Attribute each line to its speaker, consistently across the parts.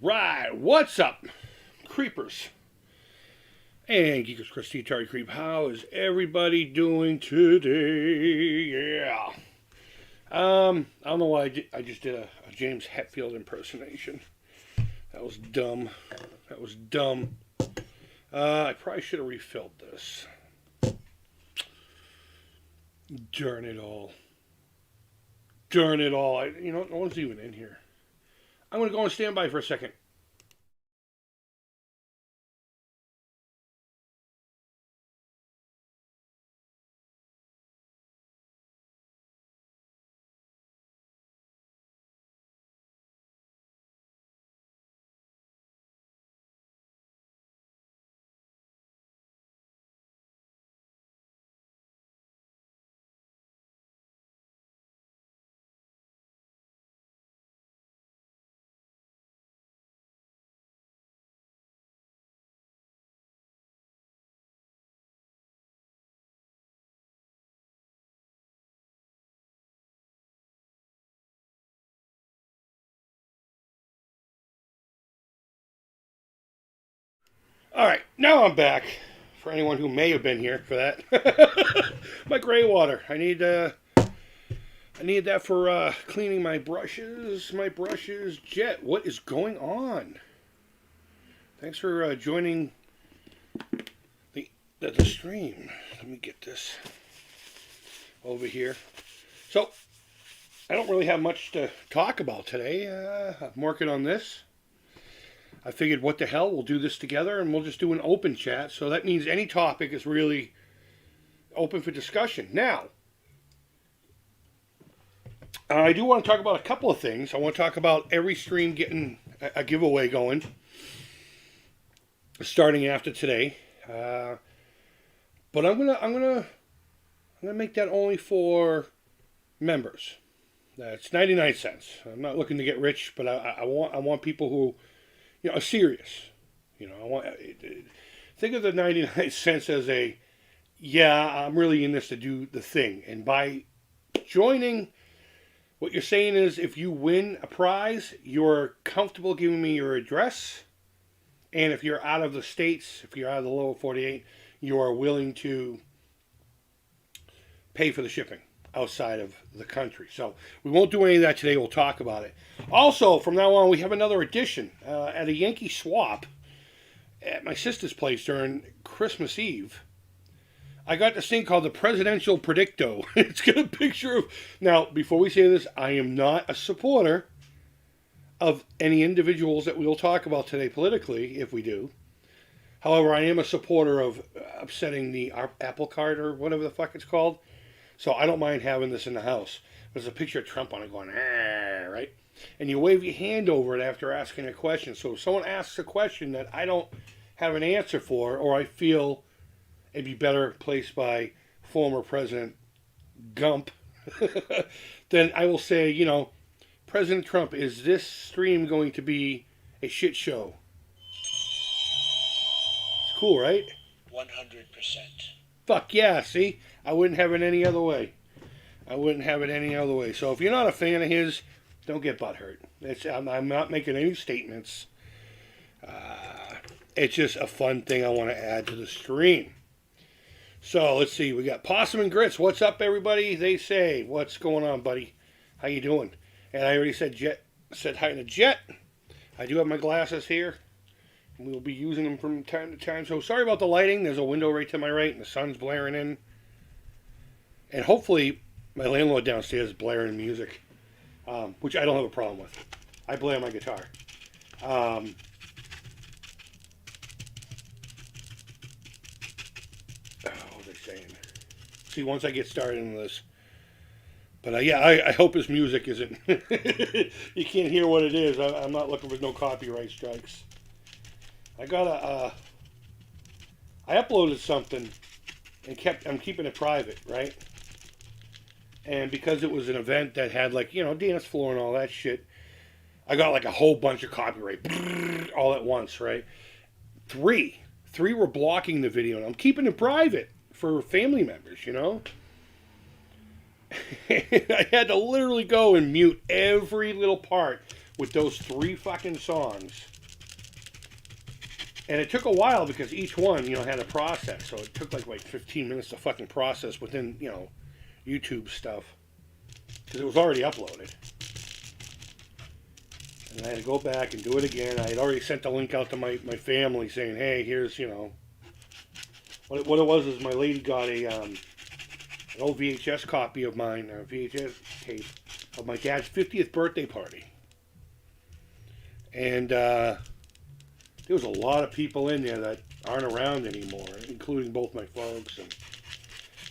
Speaker 1: Right, what's up, creepers and geekers? Chris, the Atari Creep. How is everybody doing today? Yeah. I don't know why I just did a James Hetfield impersonation. That was dumb. That was dumb. I probably should have refilled this. Darn it all. Darn it all. No one's even in here. I'm going to go on standby for a second. All right, now I'm back. For anyone who may have been here for that, my gray water. I need that for cleaning my brushes. My brushes. Jet, what is going on? Thanks for joining the stream. Let me get this over here. So, I don't really have much to talk about today. I'm working on this. I figured, what the hell, we'll do this together and we'll just do an open chat. So that means any topic is really open for discussion. Now, I do want to talk about a couple of things. I want to talk about every stream getting a giveaway going, starting after today. But I'm gonna make that only for members. That's 99 cents. I'm not looking to get rich, but I want people who, are serious. Think of the 99 cents as I'm really in this to do the thing. And by joining, what you're saying is if you win a prize, you're comfortable giving me your address. And if you're out of the States, if you're out of the lower 48, you are willing to pay for the shipping outside of the country. So we won't do any of that today. We'll talk about it. Also, from now on, we have another edition at a Yankee swap at my sister's place during Christmas Eve. I got this thing called the Presidential Predicto. It's got a picture of... Now, before we say this, I am not a supporter of any individuals that we'll talk about today politically, if we do. However, I am a supporter of upsetting the Apple Cart or whatever the fuck it's called. So I don't mind having this in the house. There's a picture of Trump on it going, right? And you wave your hand over it after asking a question. So if someone asks a question that I don't have an answer for, or I feel it'd be better placed by former President Gump, then I will say, President Trump, is this stream going to be a shit show? It's cool, right?
Speaker 2: 100%.
Speaker 1: Fuck yeah, see? I wouldn't have it any other way. So if you're not a fan of his, don't get butthurt. I'm not making any statements. It's just a fun thing I want to add to the stream. So let's see. We got Possum and Grits. What's up, everybody? They say, what's going on, buddy? How you doing? And I already said hi to Jet. I do have my glasses here. We'll be using them from time to time. So sorry about the lighting. There's a window right to my right, and the sun's blaring in. And hopefully, my landlord downstairs is blaring music, which I don't have a problem with. I play on my guitar. What was I saying? See, once I get started in this. But I hope his music isn't... You can't hear what it is. I'm not looking for no copyright strikes. I uploaded something and I'm keeping it private, right? And because it was an event that had dance floor and all that shit, I got a whole bunch of copyright all at once, right? Three were blocking the video, and I'm keeping it private for family members, I had to literally go and mute every little part with those 3 fucking songs. And it took a while because each one, had a process. So it took like 15 minutes to fucking process within, YouTube stuff. Because it was already uploaded. And I had to go back and do it again. I had already sent the link out to my family saying, hey, here's, What it was is my lady got an old VHS copy of mine, a VHS tape, of my dad's 50th birthday party. And there was a lot of people in there that aren't around anymore, including both my folks.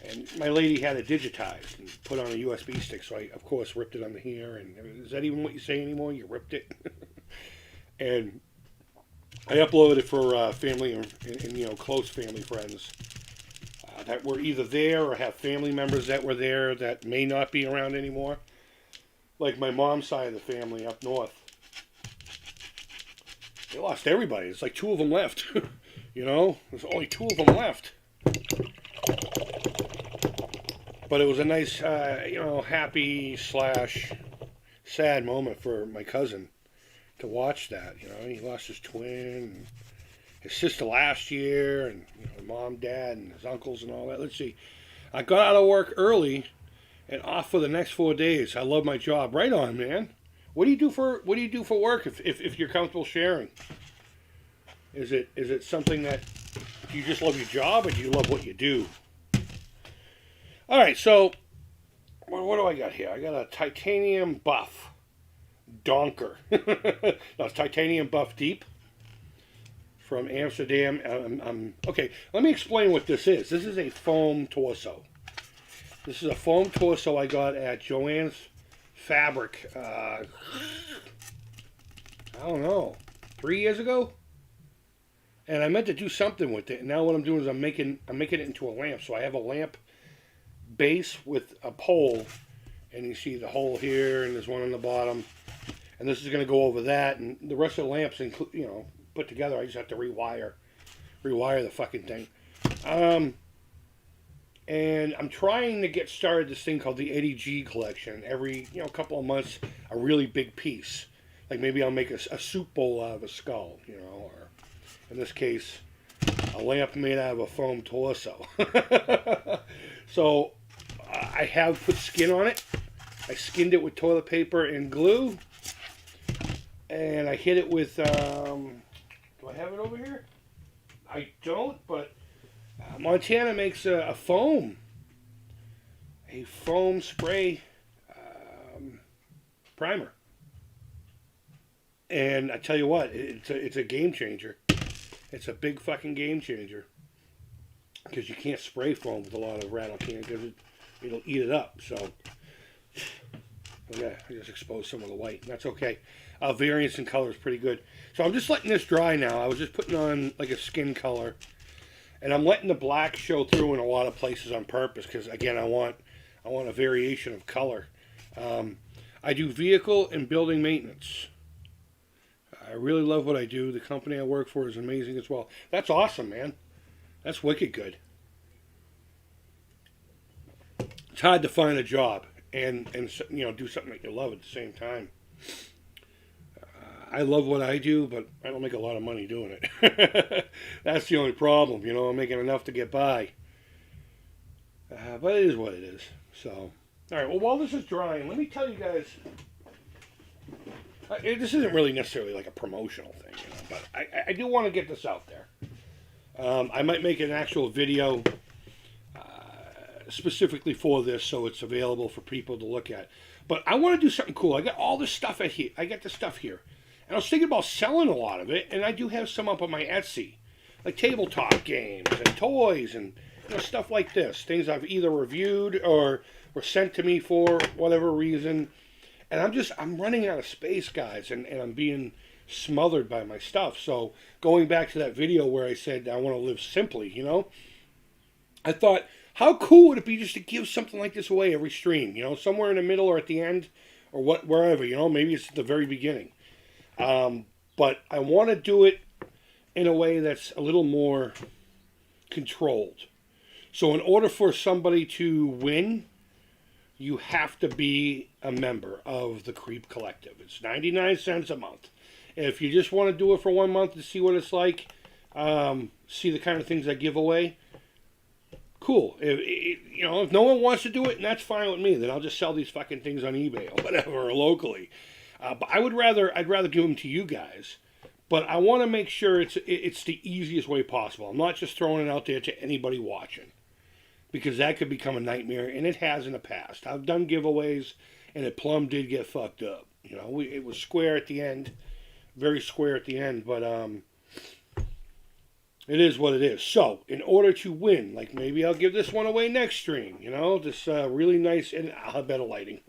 Speaker 1: And my lady had it digitized and put on a USB stick, so I, of course, ripped it onto here. And is that even what you say anymore? You ripped it? And I uploaded it for family and close family friends that were either there or have family members that were there that may not be around anymore. Like my mom's side of the family up north. They lost everybody. It's like 2 of them left. There's only 2 of them left. But it was a nice, happy / sad moment for my cousin to watch that. He lost his twin, and his sister last year, and mom, dad, and his uncles and all that. Let's see. I got out of work early and off for the next 4 days. I love my job. Right on, man. What do you do for work if you're comfortable sharing? Is it something that you just love your job, or do you love what you do? All right, so what do I got here? I got a titanium buff donker. No, it's titanium buff deep from Amsterdam. Okay, let me explain what this is. This is a foam torso. This is a foam torso I got at Joann's Fabric. I don't know, 3 years ago. And I meant to do something with it. And now what I'm doing is I'm making it into a lamp. So I have a lamp base with a pole, and you see the hole here, and there's one on the bottom. And this is going to go over that, and the rest of the lamps, put together. I just have to rewire the fucking thing. And I'm trying to get started this thing called the Eddie G collection. Every couple of months, a really big piece. Like maybe I'll make a soup bowl out of a skull, or in this case, a lamp made out of a foam torso. So I have put skin on it. I skinned it with toilet paper and glue, and I hit it with. Do I have it over here? I don't, but Montana makes a foam spray primer, and I tell you what, it's a game changer. It's a big fucking game changer because you can't spray foam with a lot of rattle can because it'll eat it up. So yeah, I just exposed some of the white. That's okay. Variance in color is pretty good. So I'm just letting this dry now. I was just putting on like a skin color. And I'm letting the black show through in a lot of places on purpose because, again, I want a variation of color. I do vehicle and building maintenance. I really love what I do. The company I work for is amazing as well. That's awesome, man. That's wicked good. It's hard to find a job and do something that you love at the same time. I love what I do, but I don't make a lot of money doing it. That's the only problem. I'm making enough to get by. But it is what it is. So, all right. Well, while this is drying, let me tell you guys. This isn't really necessarily like a promotional thing, but I do want to get this out there. I might make an actual video specifically for this, so it's available for people to look at. But I want to do something cool. I got all this stuff here. I got this stuff here. And I was thinking about selling a lot of it, and I do have some up on my Etsy. Like tabletop games and toys and stuff like this. Things I've either reviewed or were sent to me for whatever reason. And I'm running out of space, guys, and I'm being smothered by my stuff. So going back to that video where I said I want to live simply, I thought, how cool would it be just to give something like this away every stream? Somewhere in the middle or at the end or wherever, maybe it's at the very beginning. But I want to do it in a way that's a little more controlled. So in order for somebody to win you have to be a member of the Creep Collective. It's 99 cents a month. And if you just want to do it for 1 month to see what it's like, see the kind of things I give away, cool. If no one wants to do it, and that's fine with me, then I'll just sell these fucking things on eBay or whatever, or locally. But I'd rather give them to you guys. But I want to make sure it's the easiest way possible. I'm not just throwing it out there to anybody watching, because that could become a nightmare, and it has in the past. I've done giveaways, and it plumb did get fucked up. It was square at the end, very square at the end, but it is what it is. So, in order to win, like maybe I'll give this one away next stream, this really nice, and I'll have better lighting.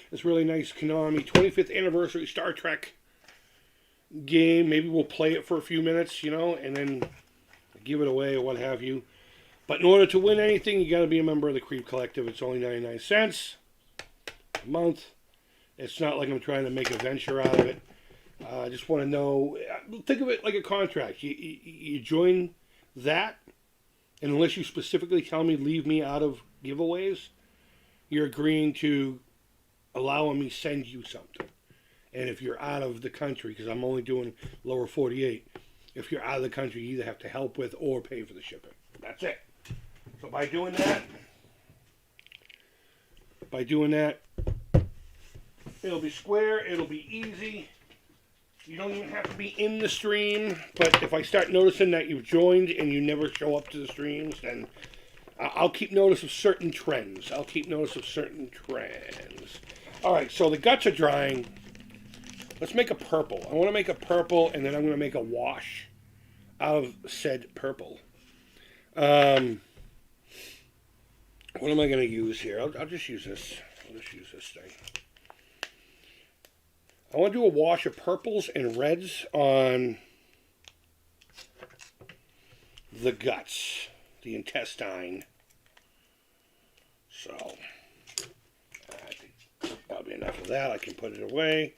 Speaker 1: This really nice Konami 25th anniversary Star Trek game. Maybe we'll play it for a few minutes, and then give it away or what have you. But in order to win anything, you got to be a member of the Creep Collective. It's only 99 cents a month. It's not like I'm trying to make a venture out of it. I just want to know, think of it like a contract. You join that, and unless you specifically tell me leave me out of giveaways, you're agreeing to allowing me send you something. And if you're out of the country, because I'm only doing lower 48, if you're out of the country, you either have to help with or pay for the shipping. That's it. So by doing that, it'll be square, it'll be easy. You don't even have to be in the stream, but if I start noticing that you've joined and you never show up to the streams, then I'll keep notice of certain trends. All right, so the guts are drying. Let's make a purple. I want to make a purple, and then I'm going to make a wash out of said purple. What am I going to use here? I'll just use this. I'll just use this thing. I want to do a wash of purples and reds on the guts, the intestine. So, I think that'll be enough of that. I can put it away.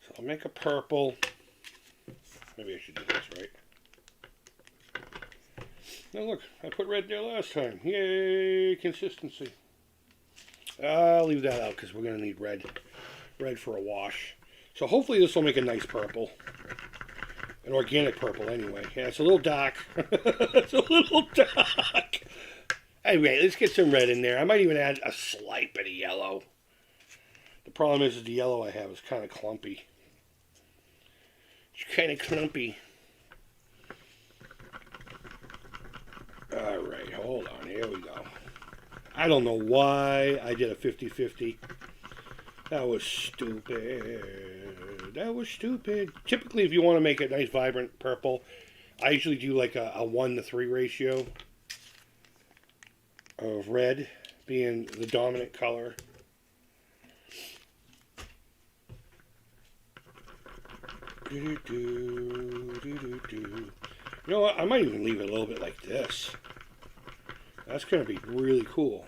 Speaker 1: So I'll make a purple. Maybe I should do this, right? Now look, I put red there last time. Yay, consistency. I'll leave that out because we're going to need red for a wash. So hopefully this will make a nice purple. An organic purple anyway. Yeah, it's a little dark. It's a little dark. Anyway, let's get some red in there. I might even add a slight bit of yellow. The problem is the yellow I have is kind of clumpy. It's kind of clumpy. Alright, hold on. Here we go. I don't know why I did a 50-50. That was stupid. Typically, if you want to make a nice, vibrant purple, I usually do like a 1-to-3 ratio of red being the dominant color. You know what? I might even leave it a little bit like this. That's going to be really cool.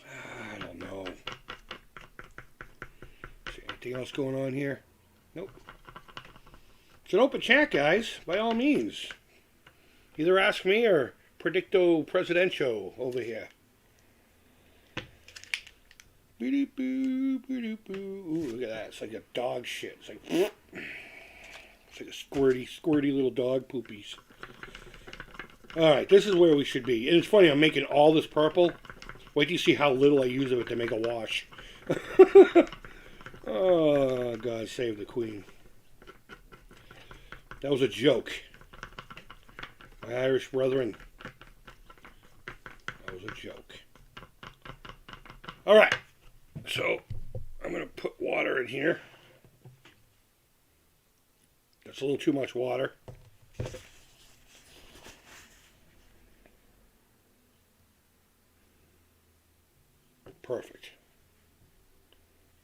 Speaker 1: I don't know. See anything else going on here? Nope. It's an open chat, guys. By all means. Either ask me or Predicto Presidential over here. Ooh, look at that. It's like a dog shit. It's like a squirty little dog poopies. Alright, this is where we should be. And it's funny, I'm making all this purple. Wait till you see how little I use of it to make a wash. Oh, God save the Queen. That was a joke. My Irish brethren. That was a joke. Alright. So, I'm going to put water in here. That's a little too much water. Perfect.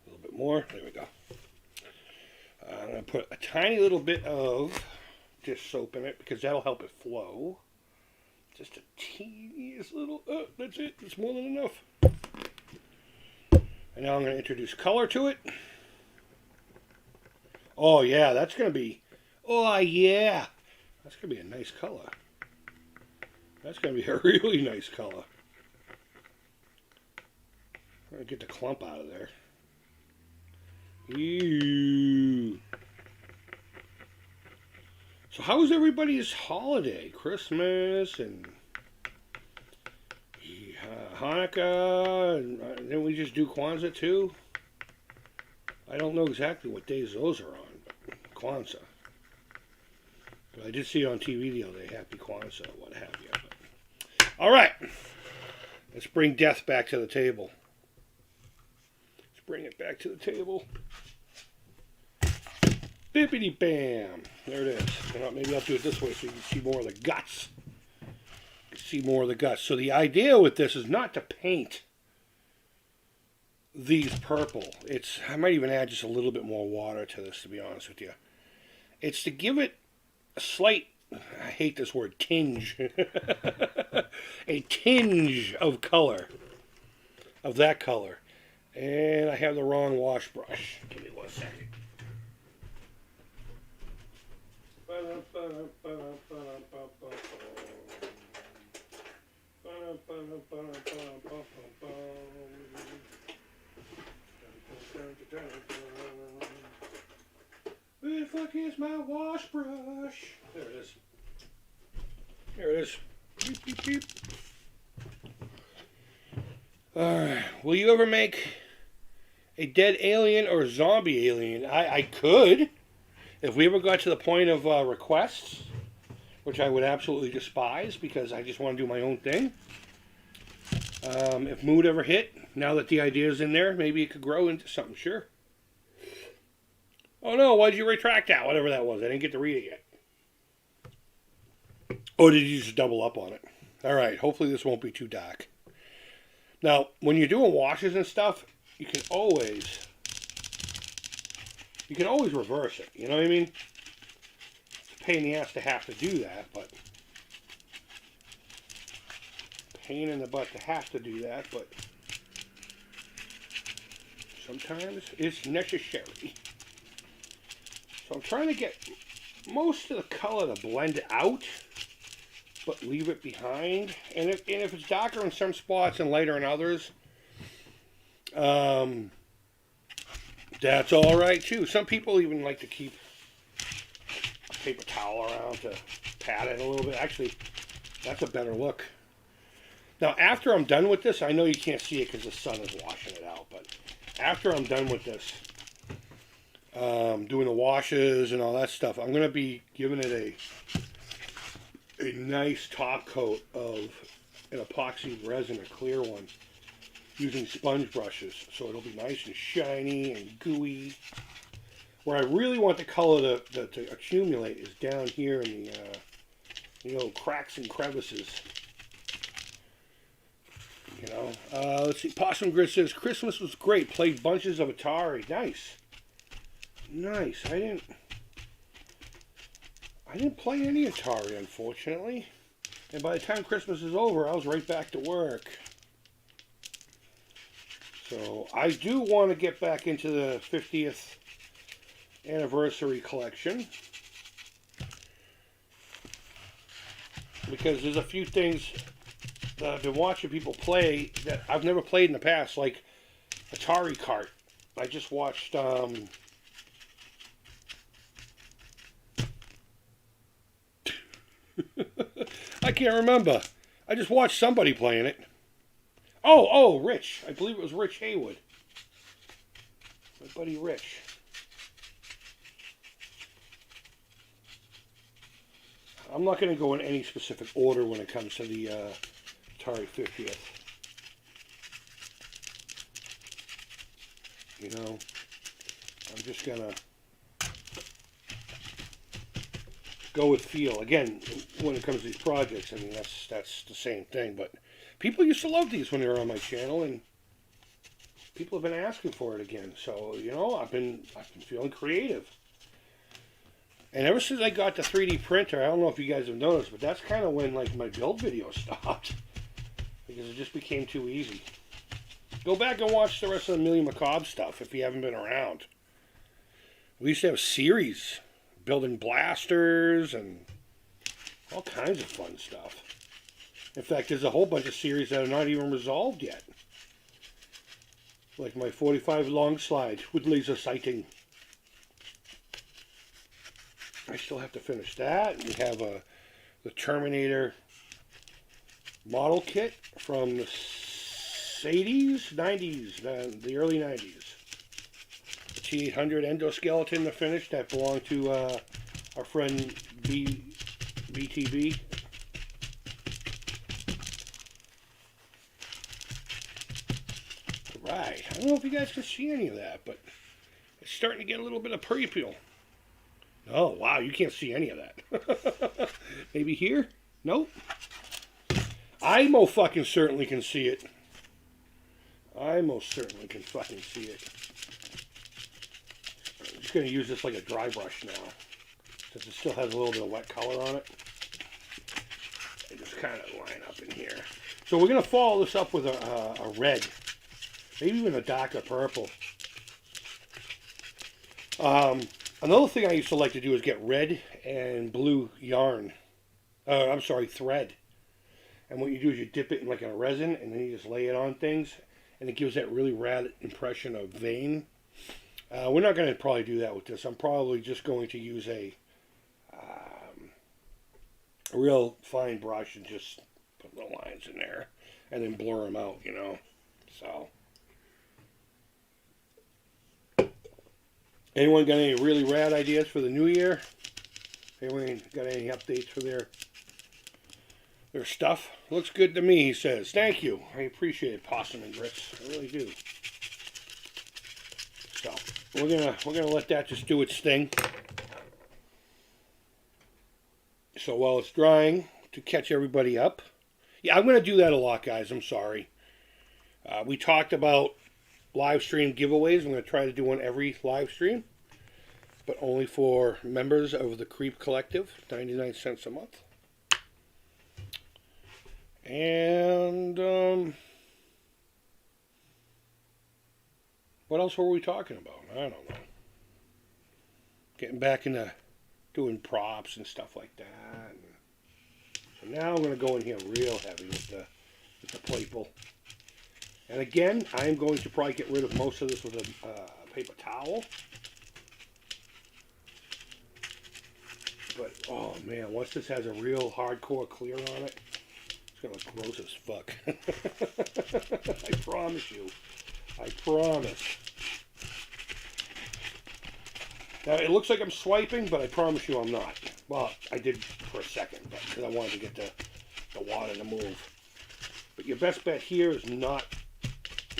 Speaker 1: A little bit more. There we go. I'm going to put a tiny little bit of dish soap in it because that'll help it flow. Just a teeniest little... Oh, that's it. That's more than enough. And now I'm going to introduce color to it. Oh, yeah, that's going to be... Oh, yeah. That's going to be a nice color. That's going to be a really nice color. I'm going to get the clump out of there. Ew. So how was everybody's holiday? Christmas and Hanukkah? And didn't we just do Kwanzaa too? I don't know exactly what days those are on, but Kwanzaa. But I did see it on TV the other day, Happy Kwanzaa, what have you. But, all right. Let's bring death back to the table. Let's bring it back to the table. Bippity bam. There it is. Well, maybe I'll do it this way so you can see more of the guts. See more of the guts. So the idea with this is not to paint these purple. I might even add just a little bit more water to this, to be honest with you. It's to give it a slight, I hate this word, tinge. A tinge of color. Of that color. And I have the wrong wash brush. Give me 1 second. Where the fuck is my wash brush? There it is. There it is. Beep, beep, beep. Alright. Will you ever make a dead alien or zombie alien? I could. If we ever got to the point of requests, which I would absolutely despise because I just want to do my own thing. If mood ever hit, now that the idea is in there, maybe it could grow into something, sure. Oh no, why'd you retract that? Whatever that was. I didn't get to read it yet. Oh, did you just double up on it? Alright, hopefully this won't be too dark. Now, when you're doing washes and stuff, you can always reverse it. You know what I mean? It's a pain in the ass to have to do that, but pain in the butt to have to do that, but sometimes it's necessary. So I'm trying to get most of the color to blend out, but leave it behind. And if it's darker in some spots and lighter in others, that's all right too. Some people even like to keep a paper towel around to pat it a little bit. Actually, that's a better look. Now, after I'm done with this, I know you can't see it because the sun is washing it out, but after I'm done with this, doing the washes and all that stuff, I'm going to be giving it a nice top coat of an epoxy resin, a clear one, using sponge brushes, so it'll be nice and shiny and gooey. Where I really want the color to accumulate is down here in the cracks and crevices. Let's see. Possum Grit says Christmas was great. Played bunches of Atari. Nice. I didn't play any Atari, unfortunately. And by the time Christmas is over, I was right back to work. So I do want to get back into the 50th anniversary collection, because there's a few things that I've been watching people play that I've never played in the past, like Atari Kart. I just watched I can't remember. I just watched somebody playing it. Oh, Rich. I believe it was Rich Haywood. My buddy Rich. I'm not going to go in any specific order when it comes to the Atari 50th. I'm just going to go with feel. Again, when it comes to these projects, I mean, that's the same thing, but people used to love these when they were on my channel, and people have been asking for it again. So, I've been feeling creative. And ever since I got the 3D printer, I don't know if you guys have noticed, but that's kind of when my build videos stopped, because it just became too easy. Go back and watch the rest of the Million Macabre stuff if you haven't been around. We used to have a series building blasters and all kinds of fun stuff. In fact, there's a whole bunch of series that are not even resolved yet. Like my 45 long slide with laser sighting. I still have to finish that. We have the Terminator model kit from the 80s, 90s, the early 90s. The T-800 endoskeleton to finish that belonged to our friend BTB. Right. I don't know if you guys can see any of that, but it's starting to get a little bit of prepeel. Oh, wow, you can't see any of that. Maybe here? Nope. I most fucking certainly can see it. I most certainly can fucking see it. I'm just going to use this like a dry brush now, since it still has a little bit of wet color on it. I just kind of line up in here. So we're going to follow this up with a red. Maybe even a darker purple. Another thing I used to like to do is get red and blue yarn. Thread. And what you do is you dip it in like a resin, and then you just lay it on things, and it gives that really rad impression of vein. We're not going to probably do that with this. I'm probably just going to use a real fine brush and just put little lines in there, and then blur them out, you know. So, anyone got any really rad ideas for the new year? Anyone got any updates for their stuff? Looks good to me, he says. Thank you. I appreciate it, Possum and Grits. I really do. So, we're gonna let that just do its thing. So while it's drying, to catch everybody up. Yeah, I'm gonna do that a lot, guys. I'm sorry. We talked about live stream giveaways. I'm gonna try to do one every live stream, but only for members of the Creep Collective, 99 cents a month. And what else were we talking about? I don't know. Getting back into doing props and stuff like that. So now I'm going to go in here real heavy with the Playful. And again, I'm going to probably get rid of most of this with a paper towel. But, oh man, once this has a real hardcore clear on it, it's going to look gross as fuck. I promise you. I promise. Now, it looks like I'm swiping, but I promise you I'm not. Well, I did for a second, because I wanted to get the water to move. But your best bet here is not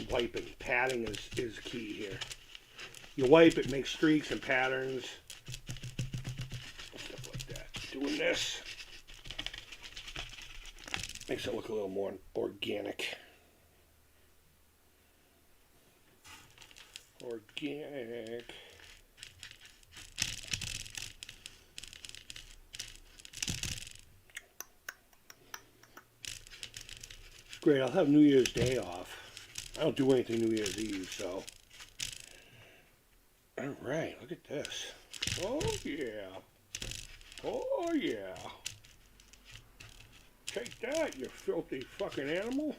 Speaker 1: wiping. Patting is key here. You wipe, it makes streaks and patterns. Stuff like that. Doing this makes it look a little more organic. Organic. Great, I'll have New Year's Day off. I don't do anything New Year's Eve, so. Alright, look at this. Oh, yeah. Oh, yeah. Take that, you filthy fucking animal.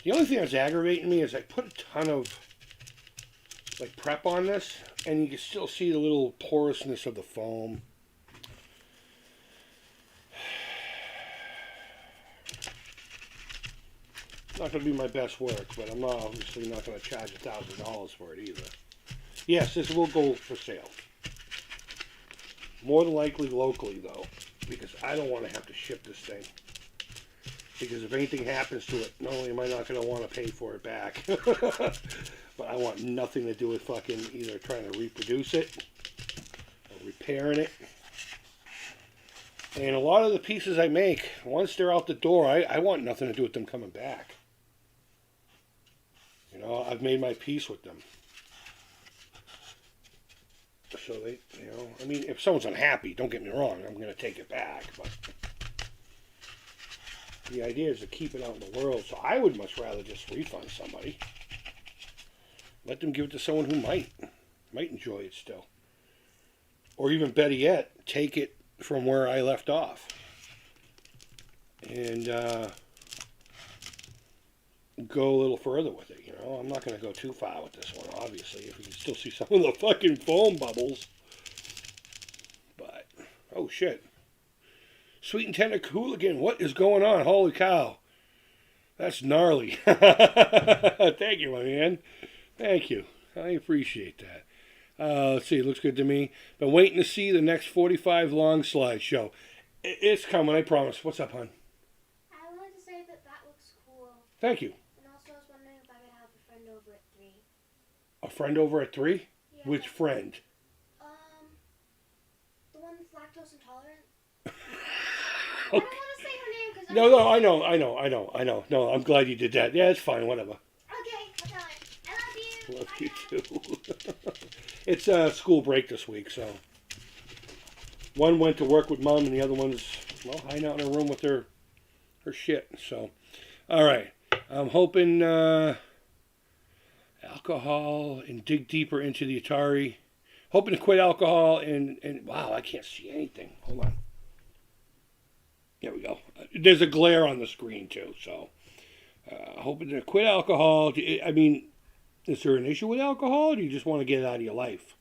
Speaker 1: The only thing that's aggravating me is I put a ton of like prep on this, and you can still see the little porousness of the foam. Not going to be my best work, but I'm obviously not going to charge $1,000 for it either. Yes, this will go for sale. More than likely locally, though, because I don't want to have to ship this thing. Because if anything happens to it, not only am I not going to want to pay for it back, but I want nothing to do with fucking either trying to reproduce it or repairing it. And a lot of the pieces I make, once they're out the door, I want nothing to do with them coming back. You know, I've made my peace with them. So they, you know, I mean, if someone's unhappy, don't get me wrong, I'm going to take it back, but the idea is to keep it out in the world, so I would much rather just refund somebody. Let them give it to someone who might enjoy it still. Or even better yet, take it from where I left off. And go a little further with it, you know. I'm not going to go too far with this one, obviously, if you can still see some of the fucking foam bubbles. But, oh shit. Sweet and Tender Hooligan, what is going on? Holy cow. That's gnarly. Thank you, my man. Thank you. I appreciate that. Let's see, it looks good to me. Been waiting to see the next 45 long slideshow. It's coming, I promise. What's up, hon?
Speaker 2: I wanted to say that looks cool.
Speaker 1: Thank you.
Speaker 2: And also, I was wondering if I could have a friend over at 3.
Speaker 1: A friend over at 3?
Speaker 2: Yeah.
Speaker 1: Which friend?
Speaker 2: The one that's lactose intolerant.
Speaker 1: Okay.
Speaker 2: I don't want to say her name because
Speaker 1: No, I know. No, I'm glad you did that. Yeah, it's fine, whatever.
Speaker 2: Okay, I'll tell her. I love you.
Speaker 1: Love
Speaker 2: Bye
Speaker 1: you
Speaker 2: now.
Speaker 1: too. It's school break this week, so one went to work with mom and the other one's, well, hiding out in her room with her shit. So, all right. I'm hoping alcohol and dig deeper into the Atari. Hoping to quit alcohol and wow, I can't see anything. Hold on. There we go. There's a glare on the screen too, so hoping to quit alcohol. I mean, is there an issue with alcohol, or do you just want to get it out of your life?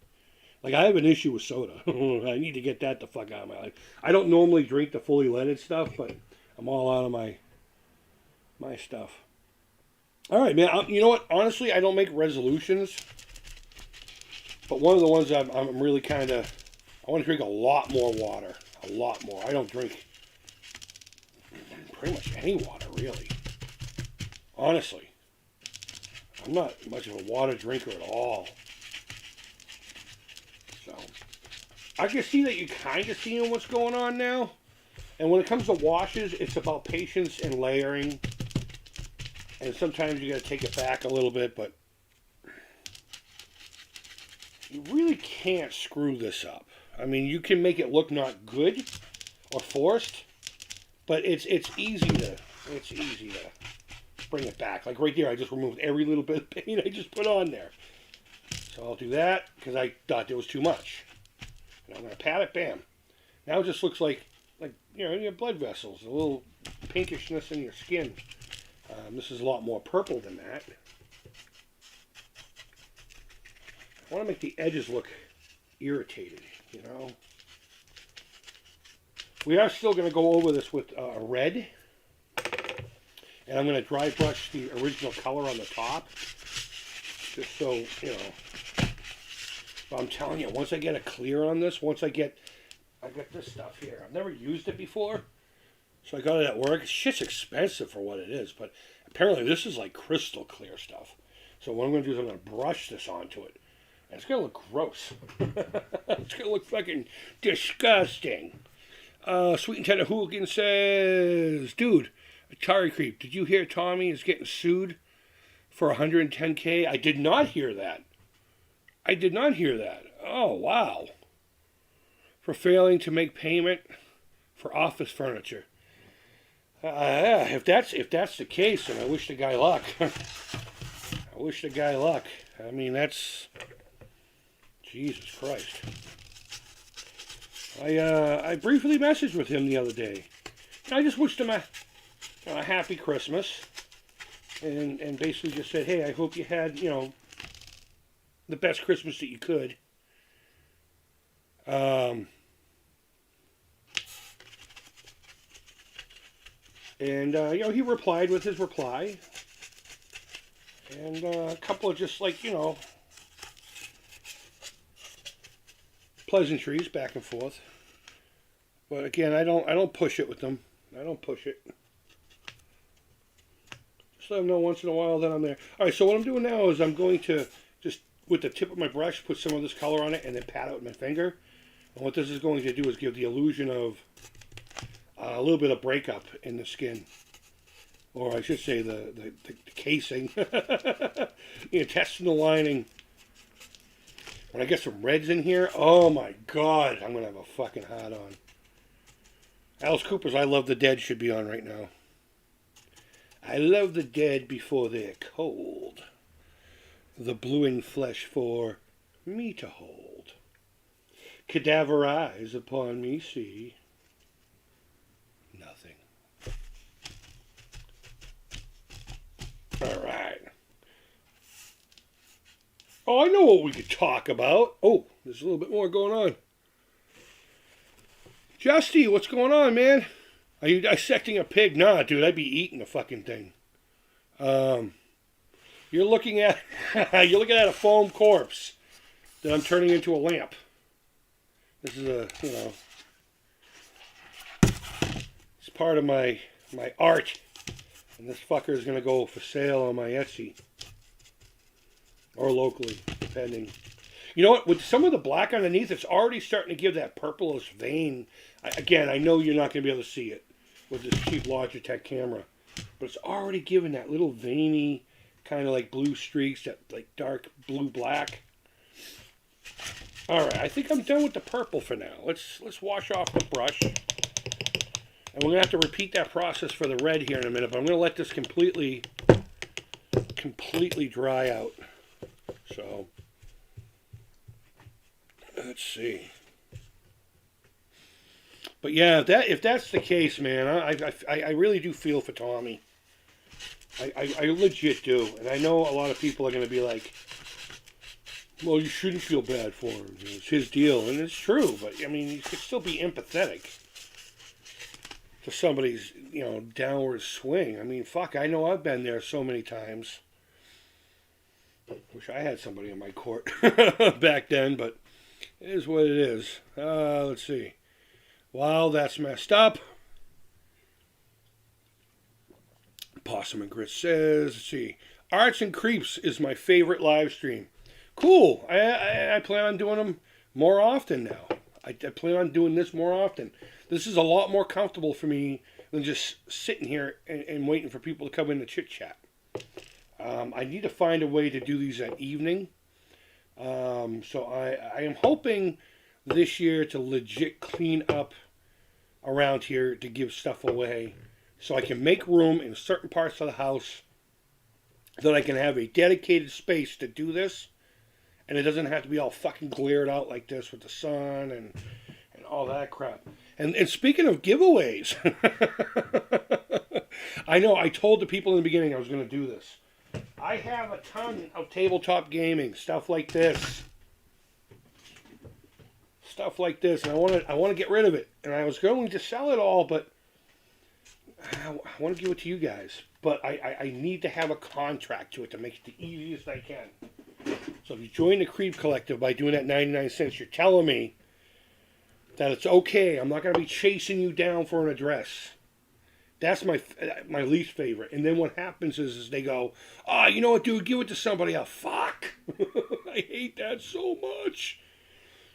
Speaker 1: Like, I have an issue with soda. I need to get that the fuck out of my life. I don't normally drink the fully leaded stuff, but I'm all out of my stuff. All right, man. You know what? Honestly, I don't make resolutions, but one of the ones I'm really kind of, I want to drink a lot more water. A lot more. I don't drink pretty much any water, really. Honestly. I'm not much of a water drinker at all. So, I can see that you're kind of seeing what's going on now. And when it comes to washes, it's about patience and layering. And sometimes you got to take it back a little bit, but you really can't screw this up. I mean, you can make it look not good or forced, but it's easy to bring it back. Like right there, I just removed every little bit of paint I just put on there. So I'll do that because I thought there was too much. And I'm going to pat it, bam. Now it just looks like you know, your blood vessels, a little pinkishness in your skin. This is a lot more purple than that. I want to make the edges look irritated, you know. We are still going to go over this with red. And I'm going to dry brush the original color on the top. Just so, you know. But I'm telling you, once I get a clear on this, I got this stuff here. I've never used it before. So I got it at work. Shit's expensive for what it is. But apparently this is like crystal clear stuff. So what I'm going to do is I'm going to brush this onto it. And it's going to look gross. It's going to look fucking disgusting. Sweet and Tender Hooligan says, dude, Atari Creep, did you hear Tommy is getting sued for $110K? I did not hear that. Oh, wow. For failing to make payment for office furniture. If that's the case, then I wish the guy luck. I mean, that's... Jesus Christ. I briefly messaged with him the other day. I just wished him a happy Christmas. And basically just said, hey, I hope you had, you know, the best Christmas that you could. And, you know, he replied with his reply. And a couple of just like, you know, pleasantries back and forth. But again, I don't push it with them. I don't push it. Just let them know once in a while that I'm there. All right, so what I'm doing now is I'm going to just, with the tip of my brush, put some of this color on it and then pat it with my finger. And what this is going to do is give the illusion of a little bit of breakup in the skin. Or I should say the casing. The intestinal lining. When I get some reds in here, oh my God, I'm going to have a fucking hot on. Alice Cooper's I Love the Dead should be on right now. I love the dead before they're cold. The blue in flesh for me to hold. Cadaver eyes upon me see nothing. All right. Oh, I know what we could talk about. Oh, there's a little bit more going on. Justy, what's going on, man? Are you dissecting a pig? Nah, dude, I'd be eating the fucking thing. You're looking at a foam corpse that I'm turning into a lamp. This is it's part of my art, and this fucker is gonna go for sale on my Etsy or locally, depending. You know what? With some of the black underneath, it's already starting to give that purplish vein. Again, I know you're not going to be able to see it with this cheap Logitech camera, but it's already giving that little veiny kind of like blue streaks, that like dark blue-black. All right, I think I'm done with the purple for now. Let's wash off the brush, and we're gonna have to repeat that process for the red here in a minute. But I'm gonna let this completely dry out. So let's see. But yeah, if that's the case, man, I really do feel for Tommy. I legit do. And I know a lot of people are going to be like, well, you shouldn't feel bad for him. It's his deal. And it's true. But, I mean, you could still be empathetic to somebody's, downward swing. I mean, fuck, I know I've been there so many times. Wish I had somebody in my court back then, but it is what it is. Let's see. Wow, that's messed up. Possum and Grit says, let's see. Arts and Creeps is my favorite live stream. Cool. I plan on doing them more often now. I plan on doing this more often. This is a lot more comfortable for me than just sitting here and waiting for people to come in to chit chat. I need to find a way to do these at evening. So I am hoping this year to legit clean up around here to give stuff away so I can make room in certain parts of the house that I can have a dedicated space to do this, and it doesn't have to be all fucking glared out like this with the sun and all that crap. And speaking of giveaways, I know I told the people in the beginning I was going to do this. I have a ton of tabletop gaming, stuff like this. Stuff like this, and I want to get rid of it. And I was going to sell it all, but I want to give it to you guys. But I need to have a contract to it to make it the easiest I can. So if you join the Creep Collective by doing that 99 cents, you're telling me that it's okay. I'm not going to be chasing you down for an address. That's my least favorite. And then what happens is they go, oh, you know what, dude, give it to somebody else. Fuck. I hate that so much.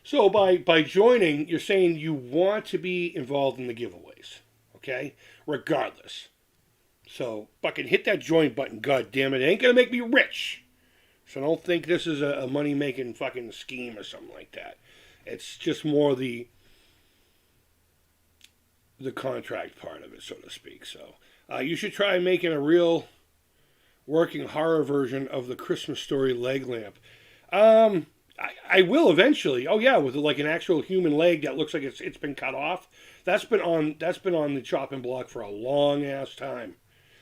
Speaker 1: So by joining, you're saying you want to be involved in the giveaways, okay? Regardless. So fucking hit that join button, god damn it. It ain't gonna make me rich. So don't think this is a money-making fucking scheme or something like that. It's just more the contract part of it, so to speak. So you should try making a real working horror version of the Christmas Story leg lamp. I will eventually. Oh yeah, with like an actual human leg that looks like it's been cut off. That's been on the chopping block for a long ass time.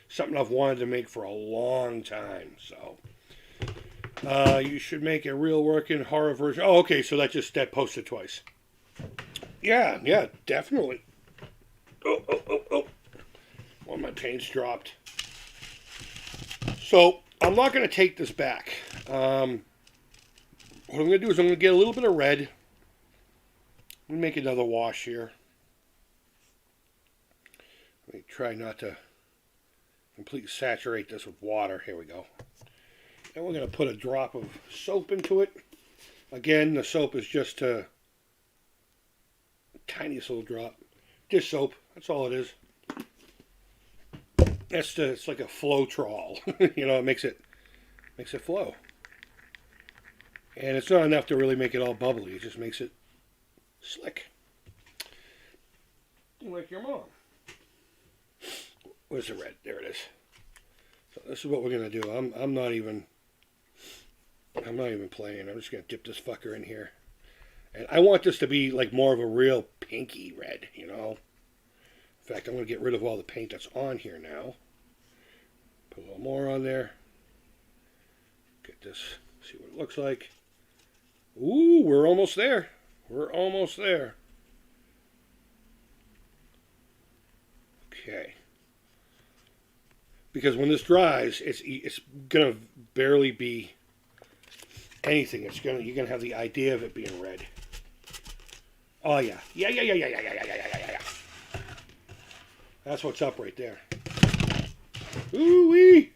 Speaker 1: Something I've wanted to make for a long time. So you should make a real working horror version. Oh, okay. So that posted twice. Yeah, definitely. Oh. One of my paints dropped. So I'm not going to take this back. What I'm going to do is I'm going to get a little bit of red. Let me make another wash here. Let me try not to completely saturate this with water. Here we go. And we're going to put a drop of soap into it. Again, the soap is just a tiniest little drop. Just soap. That's all it is. It's like a flow trawl. It makes it flow. And it's not enough to really make it all bubbly. It just makes it slick. Like your mom. Where's the red? There it is. So this is what we're gonna do. I'm not even playing. I'm just gonna dip this fucker in here. And I want this to be like more of a real pinky red, you know. In fact, I'm going to get rid of all the paint that's on here now. Put a little more on there. Get this, see what it looks like. Ooh, we're almost there. We're almost there. Okay. Because when this dries, it's gonna barely be anything. You're gonna have the idea of it being red. Oh yeah, yeah. That's what's up right there. Ooh wee.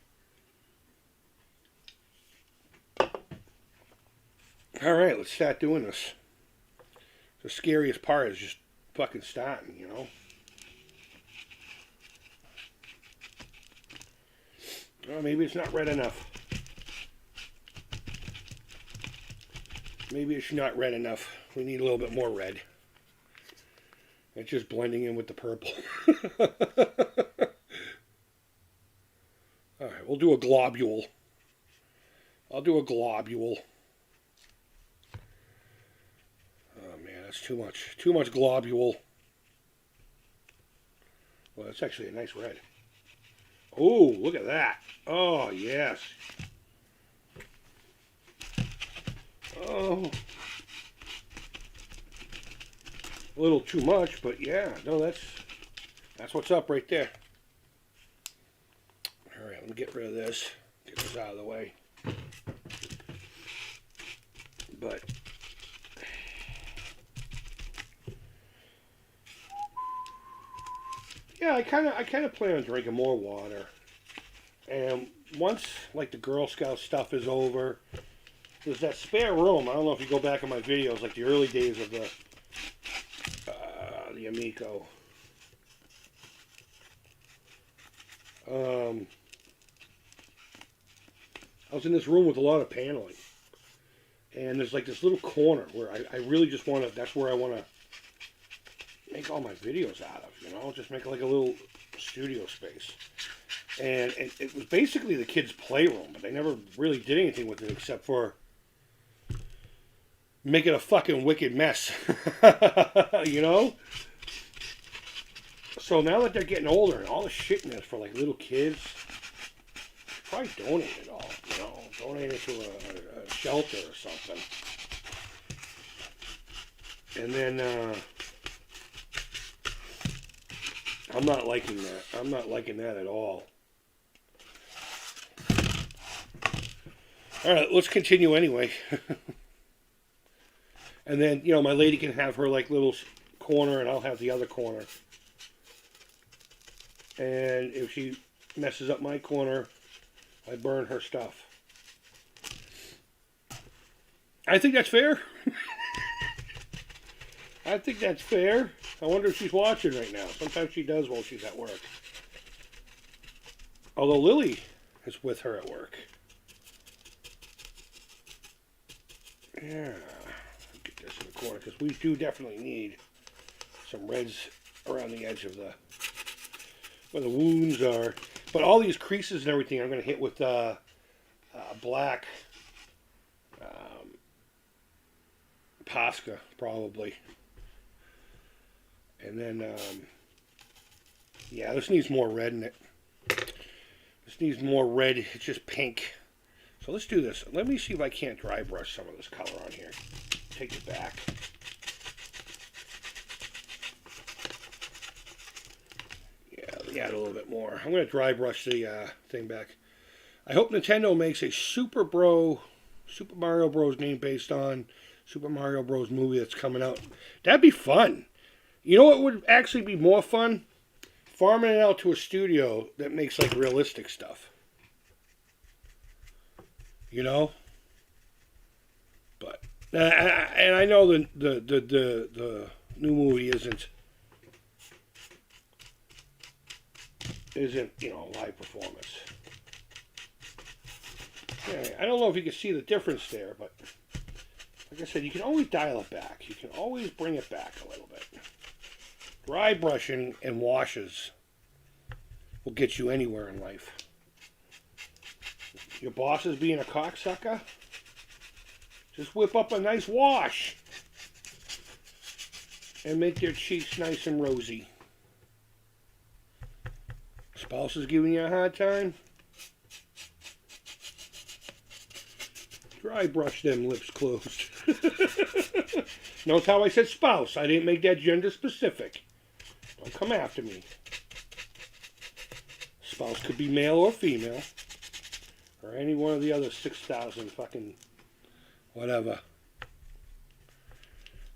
Speaker 1: All right, let's start doing this. The scariest part is just fucking starting, you know. Oh, maybe it's not red enough. Maybe it's not red enough. We need a little bit more red. It's just blending in with the purple. Alright, we'll do a globule. I'll do a globule. Oh man, that's too much. Too much globule. Well, that's actually a nice red. Oh, look at that. Oh, yes. Oh. A little too much, but yeah. No, that's what's up right there. All right, let me get rid of this. Get this out of the way. But yeah, I kind of plan on drinking more water. And once like the Girl Scout stuff is over, there's that spare room. I don't know if you go back in my videos, like the early days of the Amico. I was in this room with a lot of paneling, and there's like this little corner where I really just want to. That's where I want to make all my videos out of. You know, just make like a little studio space. And it was basically the kids' playroom, but they never really did anything with it except for make it a fucking wicked mess. You know? So now that they're getting older and all the shit in this for like little kids, probably donate it all, you know? Donate it to a shelter or something. And then, I'm not liking that. I'm not liking that at all. All right, let's continue anyway. And then, you know, my lady can have her like little corner and I'll have the other corner. And if she messes up my corner, I burn her stuff. I think that's fair. I think that's fair. I wonder if she's watching right now. Sometimes she does while she's at work. Although Lily is with her at work. Yeah. Get this in the corner because we do definitely need some reds around the edge of the where the wounds are. But all these creases and everything I'm going to hit with black Posca probably. And then, yeah, this needs more red in it. This needs more red. It's just pink. So let's do this. Let me see if I can't dry brush some of this color on here. Take it back. Yeah, let me add a little bit more. I'm going to dry brush the thing back. I hope Nintendo makes a Super Mario Bros. Game based on Super Mario Bros. Movie that's coming out. That'd be fun. You know what would actually be more fun? Farming it out to a studio that makes like realistic stuff. You know? But and I know the new movie isn't you know, live performance. Yeah, I don't know if you can see the difference there, but like I said, you can always dial it back. You can always bring it back a little bit. Dry brushing and washes will get you anywhere in life. Your boss is being a cocksucker? Just whip up a nice wash. and make their cheeks nice and rosy. Spouse is giving you a hard time? Dry brush them lips closed. Notice how I said spouse. I didn't make that gender specific. Don't come after me. Spouse could be male or female. Or any one of the other 6,000 fucking whatever.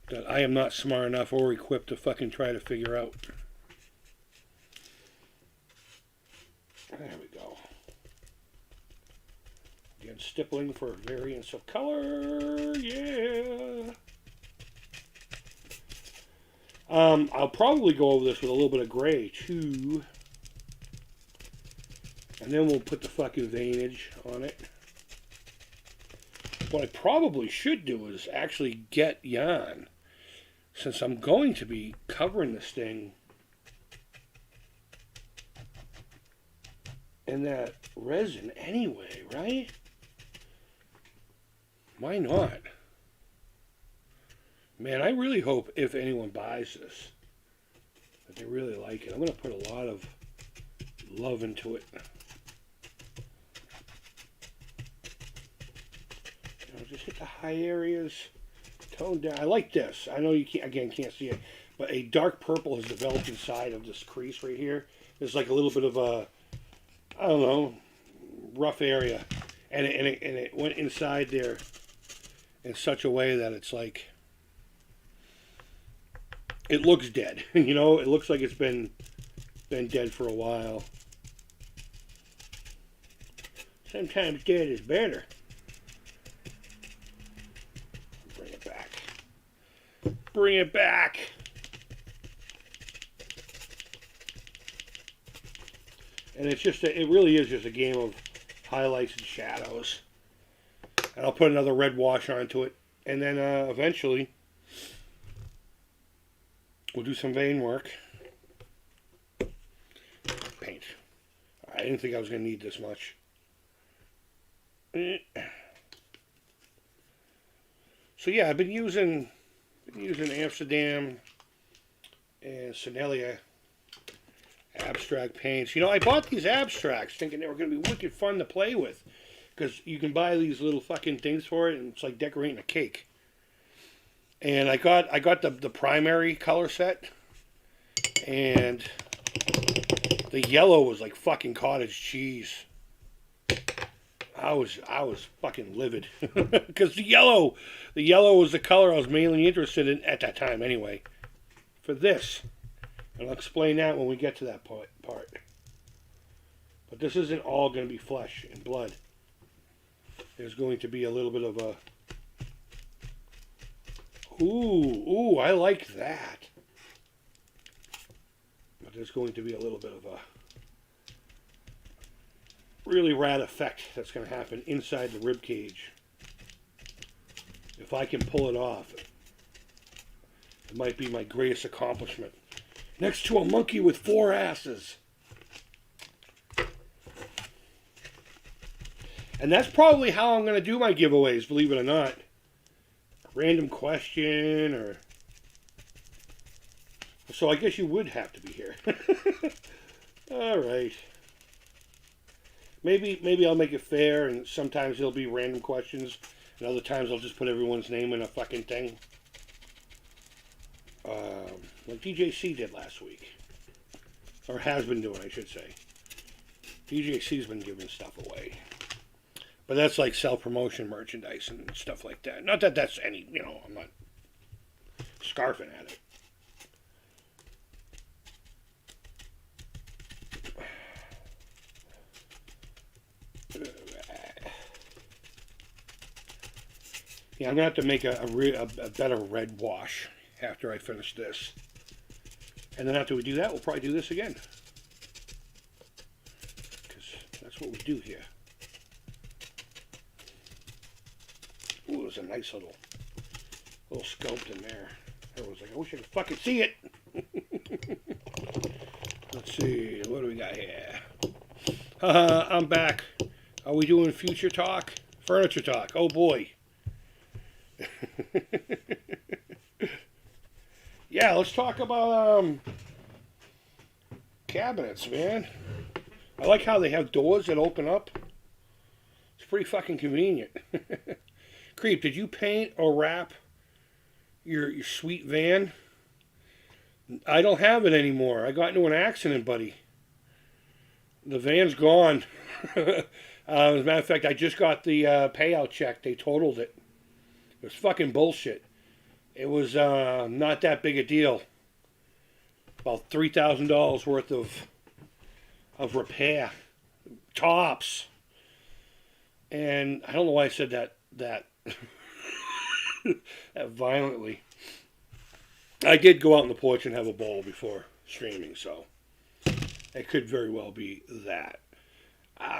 Speaker 1: That I am not smart enough or equipped to fucking try to figure out. There we go. Again, stippling for variance of color. Yeah. I'll probably go over this with a little bit of gray too. And then we'll put the fucking veinage on it. What I probably should do is actually get yarn. Since I'm going to be covering this thing in that resin anyway, right? Why not? Man, I really hope if anyone buys this that they really like it. I'm going to put a lot of love into it. You know, just hit the high areas, tone down. I like this. I know you can't see it, but a dark purple has developed inside of this crease right here. There's like a little bit of a, I don't know, rough area, and it went inside there in such a way that it's like, it looks dead. You know, it looks like it's been dead for a while. Sometimes dead is better. Bring it back. Bring it back. And it's just, it really is just a game of highlights and shadows. And I'll put another red wash onto it. And then eventually, we'll do some vein work. Paint. I didn't think I was going to need this much. So yeah, I've been using Amsterdam and Senelia abstract paints. You know, I bought these abstracts thinking they were going to be wicked fun to play with. Because you can buy these little fucking things for it, and it's like decorating a cake. And I got the primary color set, and the yellow was like fucking cottage cheese. I was fucking livid because the yellow was the color I was mainly interested in at that time anyway. For this, and I'll explain that when we get to that part. But this isn't all going to be flesh and blood. There's going to be a little bit of a... Ooh, I like that. But there's going to be a little bit of a really rad effect that's going to happen inside the rib cage. If I can pull it off, it might be my greatest accomplishment. Next to a monkey with 4 asses. And that's probably how I'm going to do my giveaways, believe it or not. Random question, or... So I guess you would have to be here. All right. Maybe I'll make it fair, and sometimes it'll be random questions, and other times I'll just put everyone's name in a fucking thing. Like DJC did last week. Or has been doing, I should say. DJC's been giving stuff away. But that's like self-promotion merchandise and stuff like that. Not that that's any, you know, I'm not scarfing at it. Yeah, I'm going to have to make a better red wash after I finish this. And then after we do that, we'll probably do this again. Because that's what we do here. Ooh, there's a nice little sculpt in there. Everyone's like, I wish I could fucking see it. Let's see, what do we got here? I'm back. Are we doing future talk? Furniture talk. Oh boy. Yeah, let's talk about cabinets, man. I like how they have doors that open up. It's pretty fucking convenient. Creep, did you paint or wrap your sweet van? I don't have it anymore. I got into an accident, buddy. The van's gone. As a matter of fact, I just got the payout check. They totaled it. It was fucking bullshit. It was not that big a deal. About $3,000 worth of repair, tops. And I don't know why I said that that violently. I did go out on the porch and have a bowl before streaming, so it could very well be that.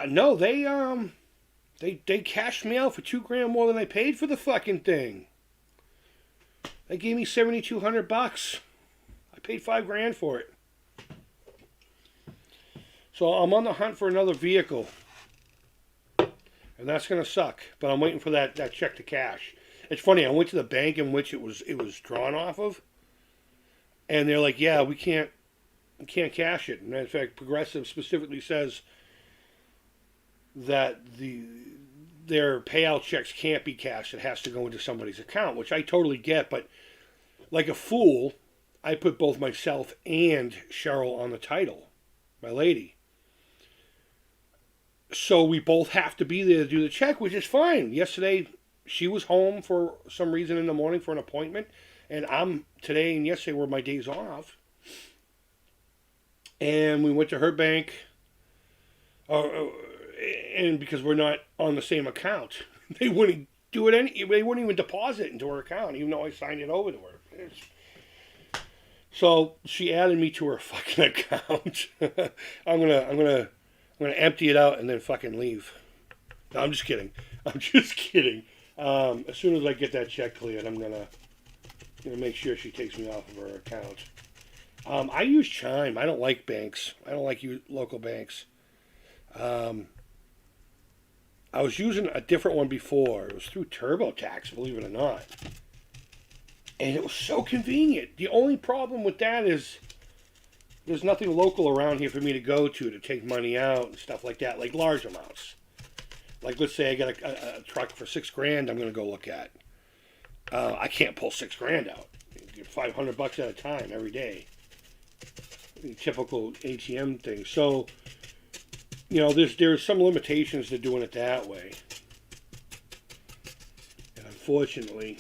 Speaker 1: No, they cashed me out for $2,000 more than I paid for the fucking thing. They gave me $7,200. I paid $5,000 for it. So I'm on the hunt for another vehicle, and that's gonna suck. But I'm waiting for that check to cash. It's funny. I went to the bank in which it was drawn off of, and they're like, "Yeah, we can't cash it." And in fact, Progressive specifically says that their payout checks can't be cashed. It has to go into somebody's account, which I totally get. But like a fool, I put both myself and Cheryl on the title, my lady. So we both have to be there to do the check, which is fine. Yesterday, she was home for some reason in the morning for an appointment, and today and yesterday were my days off. And we went to her bank, and because we're not on the same account, they wouldn't do it. They wouldn't even deposit into her account, even though I signed it over to her. So she added me to her fucking account. I'm gonna empty it out and then fucking leave. No, I'm just kidding. I'm just kidding. As soon as I get that check cleared, I'm gonna make sure she takes me off of her account. I use Chime. I don't like banks. I don't like local banks. I was using a different one before. It was through TurboTax, believe it or not. And it was so convenient. The only problem with that is there's nothing local around here for me to go to take money out and stuff like that, like large amounts. Like, let's say I got a truck for $6,000 I'm going to go look at. I can't pull $6,000 out. $500 at a time every day. Typical ATM thing. So, there's some limitations to doing it that way. And unfortunately,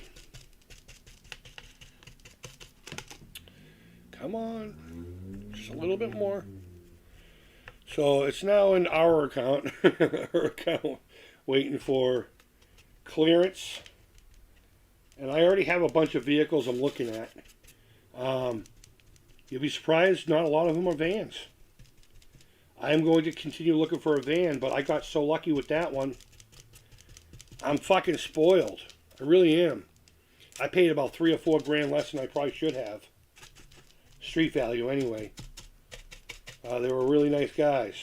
Speaker 1: come on, just a little bit more. So it's now in our account, her account, waiting for clearance. And I already have a bunch of vehicles I'm looking at. You'll be surprised, not a lot of them are vans. I am going to continue looking for a van, but I got so lucky with that one. I'm fucking spoiled. I really am. I paid about $3,000 or $4,000 less than I probably should have. Street value, anyway. They were really nice guys.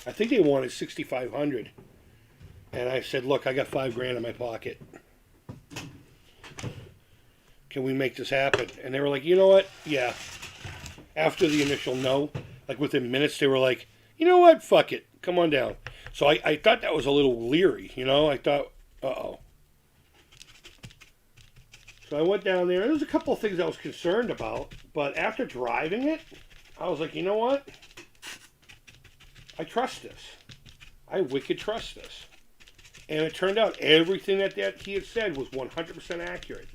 Speaker 1: I think they wanted $6,500, and I said, "Look, I got $5,000 in my pocket. Can we make this happen?" And they were like, "You know what? Yeah." After the initial no, like within minutes, they were like, "You know what? Fuck it. Come on down." So I thought that was a little leery, I thought, uh-oh. So I went down there. There was a couple of things I was concerned about, but after driving it, I was like, you know what? I trust this. I wicked trust this. And it turned out everything that he had said was 100% accurate.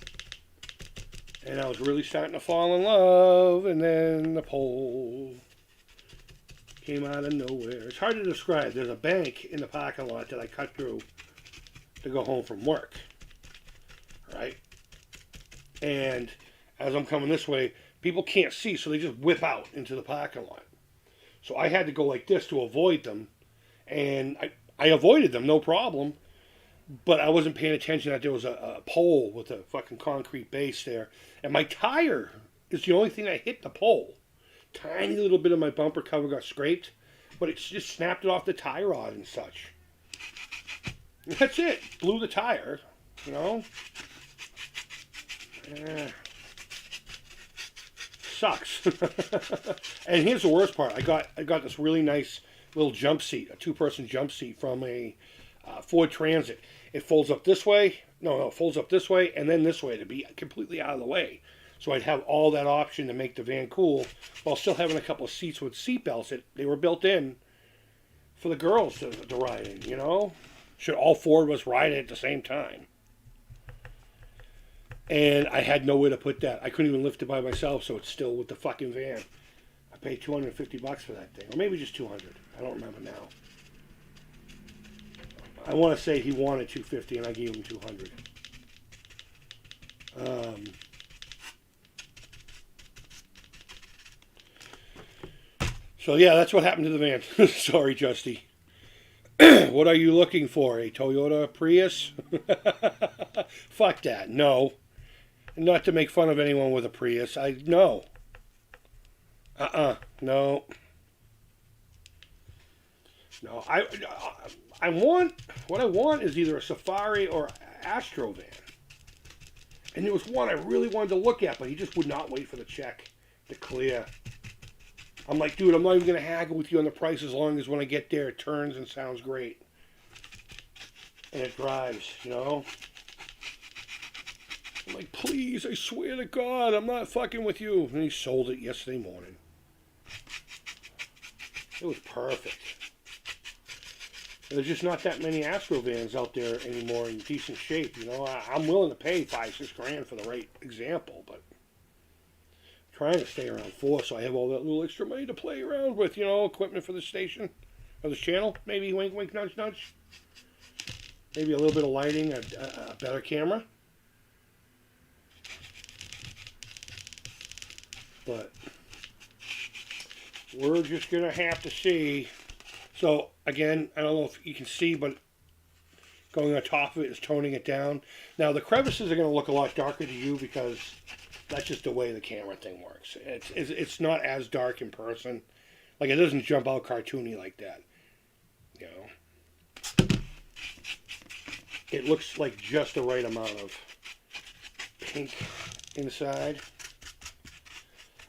Speaker 1: And I was really starting to fall in love, and then the pole came out of nowhere. It's hard to describe. There's a bank in the parking lot that I cut through to go home from work. Right? And as I'm coming this way, people can't see, so they just whip out into the parking lot. So I had to go like this to avoid them. And I avoided them, no problem. But I wasn't paying attention that there was a pole with a fucking concrete base there. And my tire is the only thing that hit the pole. Tiny little bit of my bumper cover got scraped, but it just snapped it off the tie rod and such. And that's it. Blew the tire, Yeah. sucks. And here's the worst part. I got this really nice little jump seat, a 2-person jump seat from a Ford Transit. It folds up this way. No, it folds up this way and then this way to be completely out of the way. So I'd have all that option to make the van cool while still having a couple of seats with seat belts. They were built in for the girls to ride in, you know? Should all 4 of us ride it at the same time. And I had nowhere to put that. I couldn't even lift it by myself, so it's still with the fucking van. I paid $250 for that thing. Or maybe just $200. I don't remember now. I want to say he wanted $250 and I gave him $200. So yeah, that's what happened to the van. Sorry, Justy. What are you looking for? A Toyota Prius? Fuck that. No. Not to make fun of anyone with a Prius. No. No. No. I want, what I want is either a Safari or Astro van. And there was one I really wanted to look at, but he just would not wait for the check to clear. I'm like, dude, I'm not even going to haggle with you on the price as long as when I get there it turns and sounds great. And it drives, you know? I'm like, please, I swear to God, I'm not fucking with you. And he sold it yesterday morning. It was perfect. There's just not that many Astro vans out there anymore in decent shape, you know? I'm willing to pay $5-6 grand for the right example, but I'm trying to stay around 4 so I have all that little extra money to play around with, you know, equipment for the station, or this channel. Maybe wink, wink, nudge, nudge. Maybe a little bit of lighting, a better camera. But we're just going to have to see. So, again, I don't know if you can see, but going on top of it is toning it down. Now, the crevices are going to look a lot darker to you because that's just the way the camera thing works. It's not as dark in person. Like, it doesn't jump out cartoony like that. You know? It looks like just the right amount of pink inside.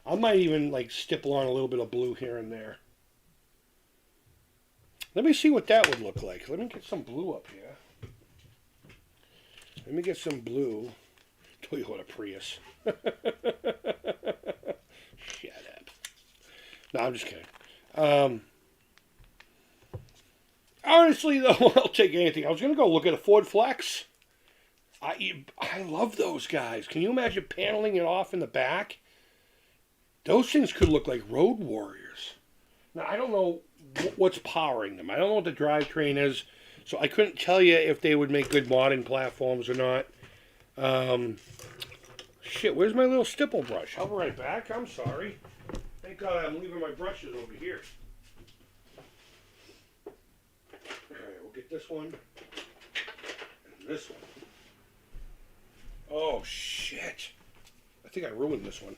Speaker 1: I might even, like, stipple on a little bit of blue here and there. Let me see what that would look like. Let me get some blue up here. Let me get some blue. Toyota Prius. Shut up. No, I'm just kidding. Honestly, though, I'll take anything. I was going to go look at a Ford Flex. I love those guys. Can you imagine paneling it off in the back? Those things could look like road warriors. Now, I don't know what's powering them. I don't know what the drivetrain is, so I couldn't tell you if they would make good modding platforms or not. Shit, where's my little stipple brush? I'll be right back. I'm sorry. Thank God I'm leaving my brushes over here. Alright, we'll get this one and this one. Oh, shit. I think I ruined this one.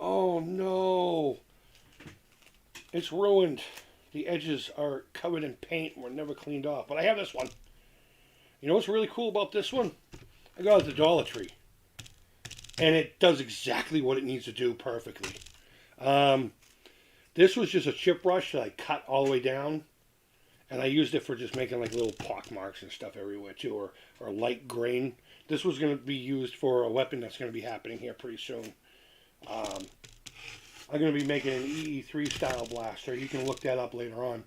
Speaker 1: Oh, no. It's ruined. The edges are covered in paint and were never cleaned off. But I have this one. You know what's really cool about this one? I got it at the Dollar Tree. And it does exactly what it needs to do perfectly. This was just a chip brush that I cut all the way down. And I used it for just making like little pock marks and stuff everywhere too. Or light grain. This was going to be used for a weapon that's going to be happening here pretty soon. I'm going to be making an EE3 style blaster. You can look that up later on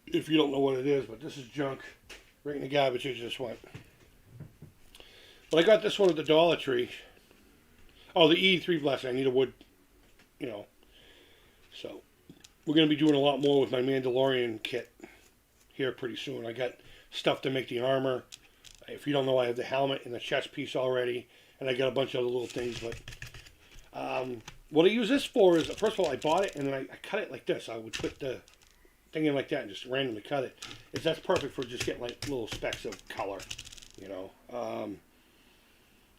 Speaker 1: if you don't know what it is. But this is junk right in the garbage it just went. But I got this one at the Dollar Tree. Oh, the EE3 blaster. I need a wood, you know. So we're going to be doing a lot more with my Mandalorian kit here pretty soon. I got stuff to make the armor. If you don't know, I have the helmet and the chest piece already. And I got a bunch of other little things. But what I use this for is, first of all, I bought it and then I cut it like this. I would put the thing in like that and just randomly cut it. That's perfect for just getting like little specks of color, you know.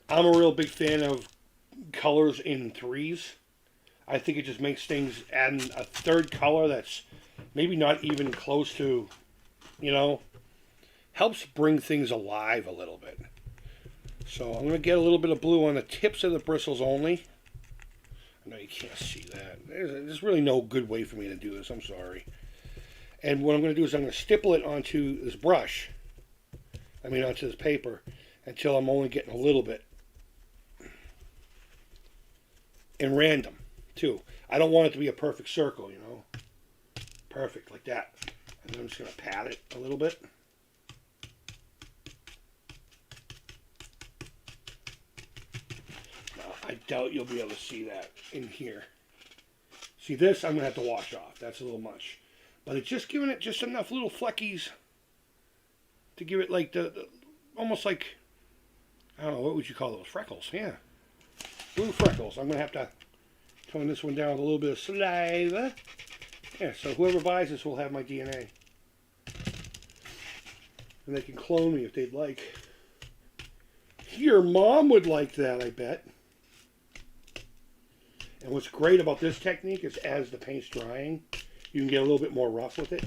Speaker 1: I'm a real big fan of colors in threes. I think it just makes things, adding a third color that's maybe not even close to, you know, helps bring things alive a little bit. So I'm going to get a little bit of blue on the tips of the bristles only. No, you can't see that. There's really no good way for me to do this. I'm sorry. And what I'm going to do is I'm going to stipple it onto this brush. Onto this paper until I'm only getting a little bit. And random, too. I don't want it to be a perfect circle, you know. Perfect, like that. And then I'm just going to pat it a little bit. Now, I doubt you'll be able to see that in here. See, this I'm going to have to wash off. That's a little much. But it's just giving it just enough little fleckies to give it like the almost like, I don't know, what would you call those? Freckles, yeah. Blue freckles. I'm going to have to tone this one down with a little bit of saliva. Yeah, so whoever buys this will have my DNA. And they can clone me if they'd like. Your mom would like that, I bet. And what's great about this technique is as the paint's drying, you can get a little bit more rough with it.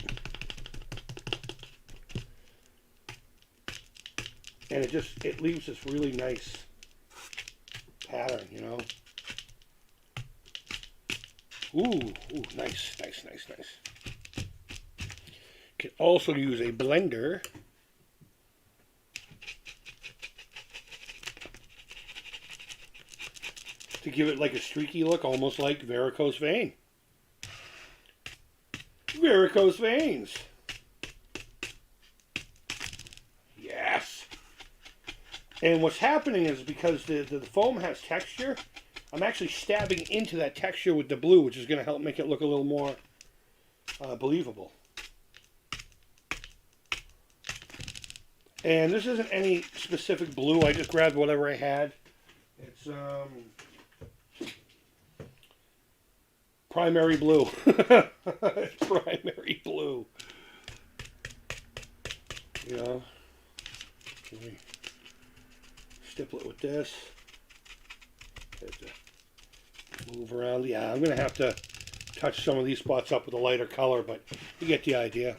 Speaker 1: And it leaves this really nice pattern, you know. Ooh, nice. Can also use a blender to give it like a streaky look, almost like varicose vein. Varicose veins. Yes. And what's happening is because the foam has texture, I'm actually stabbing into that texture with the blue, which is going to help make it look a little more believable. And this isn't any specific blue. I just grabbed whatever I had. It's primary blue. It's primary blue. You know, stipple it with this. Move around. Yeah, I'm going to have to touch some of these spots up with a lighter color, but you get the idea.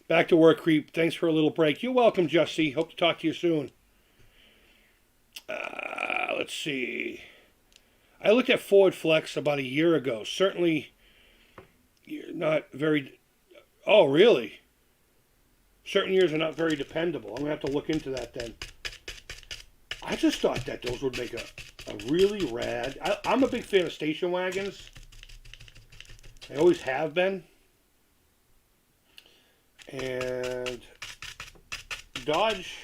Speaker 1: Back to work, Creep. Thanks for a little break. You're welcome, Justy. Hope to talk to you soon. Let's see. I looked at Forward Flex about a year ago. Certainly not very... Oh, really? Certain years are not very dependable. I'm going to have to look into that then. I just thought that those would make a really rad... I'm a big fan of station wagons. I always have been. And Dodge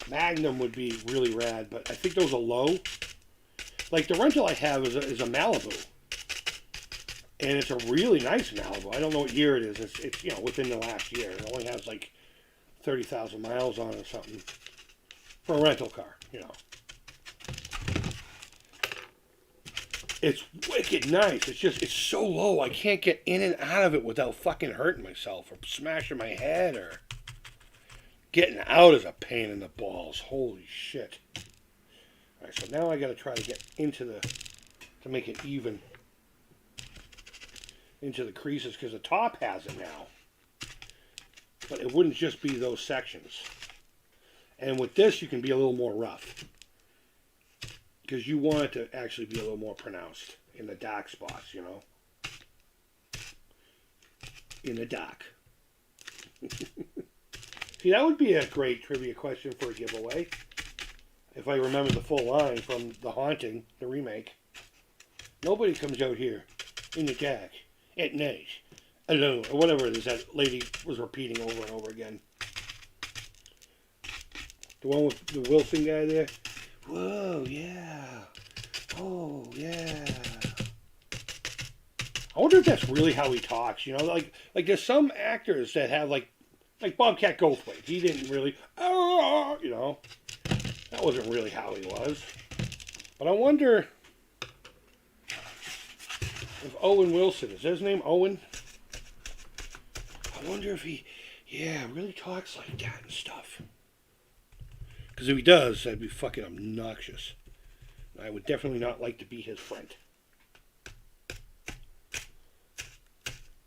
Speaker 1: Magnum would be really rad, but I think those are low. Like the rental I have is a Malibu. And it's a really nice Malibu. I don't know what year it is. It's within the last year. It only has like 30,000 miles on it or something. For a rental car, It's wicked nice. It's so low. I can't get in and out of it without fucking hurting myself or smashing my head or getting out is a pain in the balls. Holy shit. All right, so now I got to try to get to make it even into the creases because the top has it now. But it wouldn't just be those sections. And with this, you can be a little more rough. Because you want it to actually be a little more pronounced in the dark spots, In the dark. See, that would be a great trivia question for a giveaway. If I remember the full line from The Haunting, the remake. Nobody comes out here in the dark at night, alone, or whatever it is that lady was repeating over and over again. The one with the Wilson guy there. Whoa, yeah. Oh, yeah. I wonder if that's really how he talks, Like there's some actors that have, like Bobcat Goldthwait. He didn't really, That wasn't really how he was. But I wonder if Owen Wilson, is that his name, Owen? I wonder if he, really talks like that and stuff. Because if he does, that'd be fucking obnoxious. I would definitely not like to be his friend.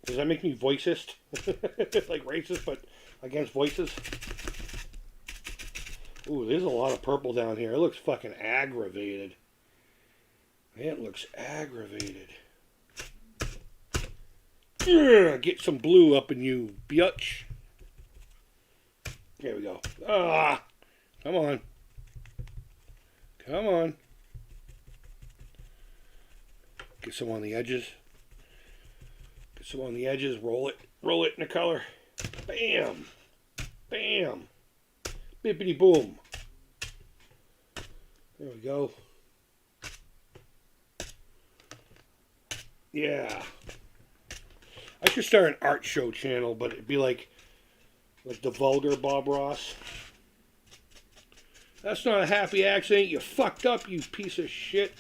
Speaker 1: Does that make me voicist? Like racist, but against voices? Ooh, there's a lot of purple down here. It looks fucking aggravated. It looks aggravated. Ugh, get some blue up in you, biatch. There we go. Ah, come on. Come on. Get some on the edges. Get some on the edges. Roll it. Roll it in the color. Bam. Bam. Bippity boom. There we go. Yeah. I should start an art show channel, but it'd be like the vulgar Bob Ross. That's not a happy accident. You fucked up, you piece of shit.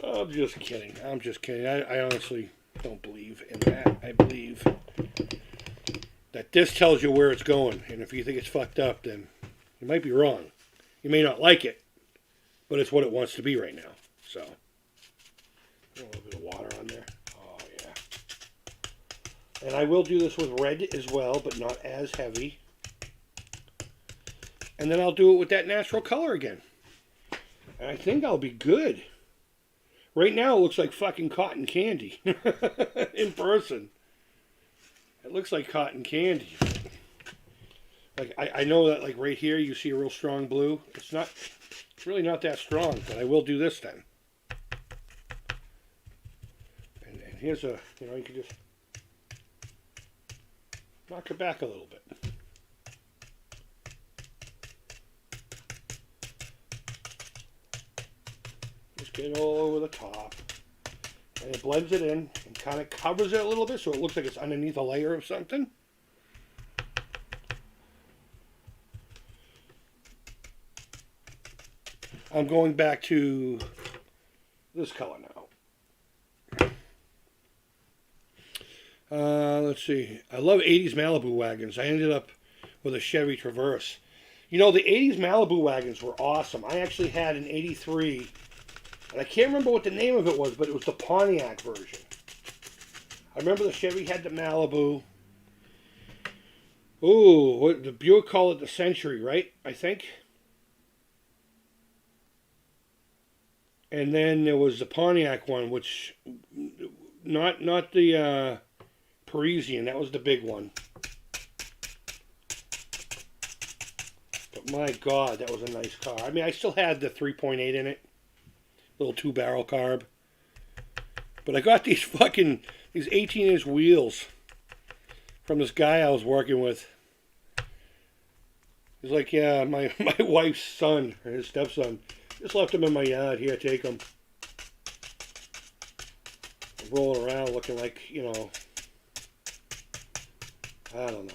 Speaker 1: I'm just kidding. I'm just kidding. I honestly don't believe in that. I believe that this tells you where it's going. And if you think it's fucked up, then you might be wrong. You may not like it, but it's what it wants to be right now. So, a little bit of water on there. Oh, yeah. And I will do this with red as well, but not as heavy. And then I'll do it with that natural color again. And I think I'll be good. Right now it looks like fucking cotton candy. In person. It looks like cotton candy. Like I know that like right here you see a real strong blue. It's really not that strong, but I will do this then. And here's a, you can just knock it back a little bit. Just get it all over the top. And it blends it in and kind of covers it a little bit so it looks like it's underneath a layer of something. I'm going back to this color now. Let's see. I love 80s Malibu wagons. I ended up with a Chevy Traverse. You know, the 80s Malibu wagons were awesome. I actually had an 83, and I can't remember what the name of it was, but it was the Pontiac version. I remember the Chevy had the Malibu. Ooh, the Buick called it the Century, right? I think. And then there was the Pontiac one, which not the Parisian. That was the big one. But my God, that was a nice car. I mean, I still had the 3.8 in it, little 2-barrel carb. But I got these 18-inch wheels from this guy I was working with. He's like, yeah, my wife's son, or his stepson. Just left him in my yard. Here, take him. I'm rolling around looking like, I don't know.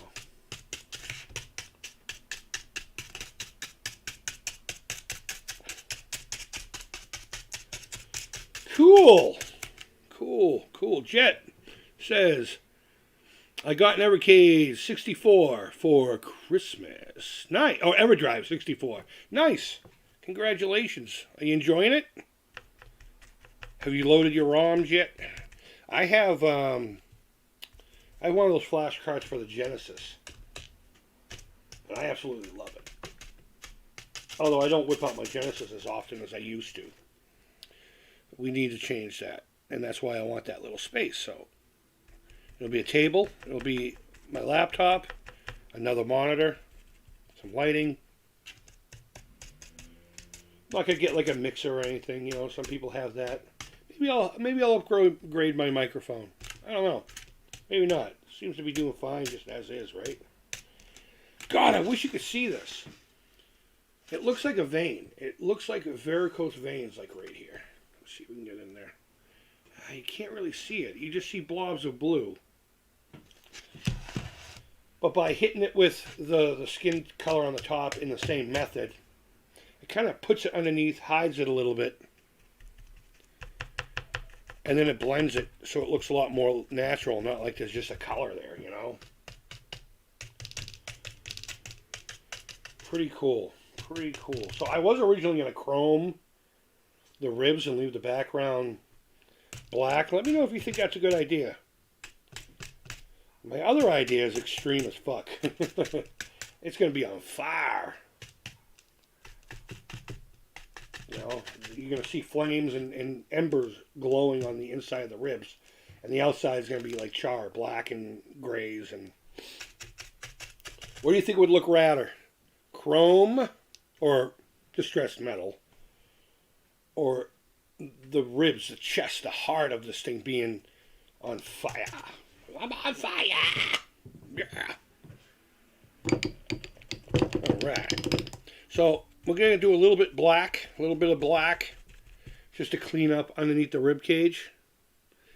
Speaker 1: Cool. Jet says, I got an Evercade 64 for Christmas. Nice. Oh, Everdrive 64. Nice. Congratulations. Are you enjoying it? Have you loaded your ROMs yet? I have one of those flash cards for the Genesis. And I absolutely love it. Although I don't whip out my Genesis as often as I used to. We need to change that. And that's why I want that little space. So it'll be a table. It'll be my laptop. Another monitor. Some lighting. I'm not gonna get like a mixer or anything, some people have that. Maybe I'll upgrade my microphone. I don't know. Maybe not. Seems to be doing fine just as is, right? God, I wish you could see this. It looks like a vein. It looks like varicose veins, like right here. Let's see if we can get in there. You can't really see it. You just see blobs of blue. But by hitting it with the skin color on the top in the same method, it kind of puts it underneath, hides it a little bit, and then it blends it so it looks a lot more natural, not like there's just a color there, Pretty cool. So I was originally going to chrome the ribs and leave the background black. Let me know if you think that's a good idea. My other idea is extreme as fuck. It's going to be on fire. know, you're going to see flames and embers glowing on the inside of the ribs. And the outside is going to be like char, black and grays. And what do you think would look radder? Chrome or distressed metal? Or the ribs, the chest, the heart of this thing being on fire? I'm on fire! Yeah. Alright. So we're going to do a little bit of black, just to clean up underneath the rib cage,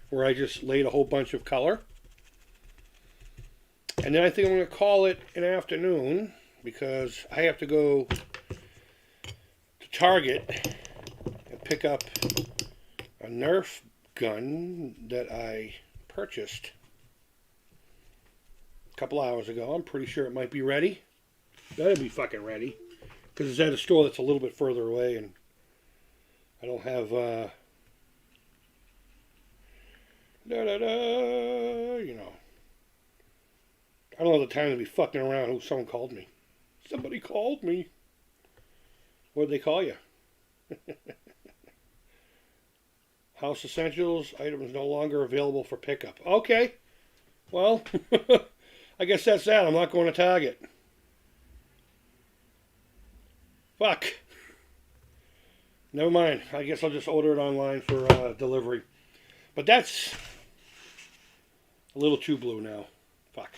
Speaker 1: where I just laid a whole bunch of color. And then I think I'm going to call it an afternoon, because I have to go to Target and pick up a Nerf gun that I purchased a couple hours ago. I'm pretty sure it might be ready. Better be fucking ready, because it's at a store that's a little bit further away, and I don't have you know, I don't have the time to be fucking around. Oh, someone called me. Somebody called me. What did they call you? House Essentials items no longer available for pickup. Okay. Well, I guess that's that. I'm not going to Target. Fuck. Never mind. I guess I'll just order it online for delivery. But that's a little too blue now. Fuck.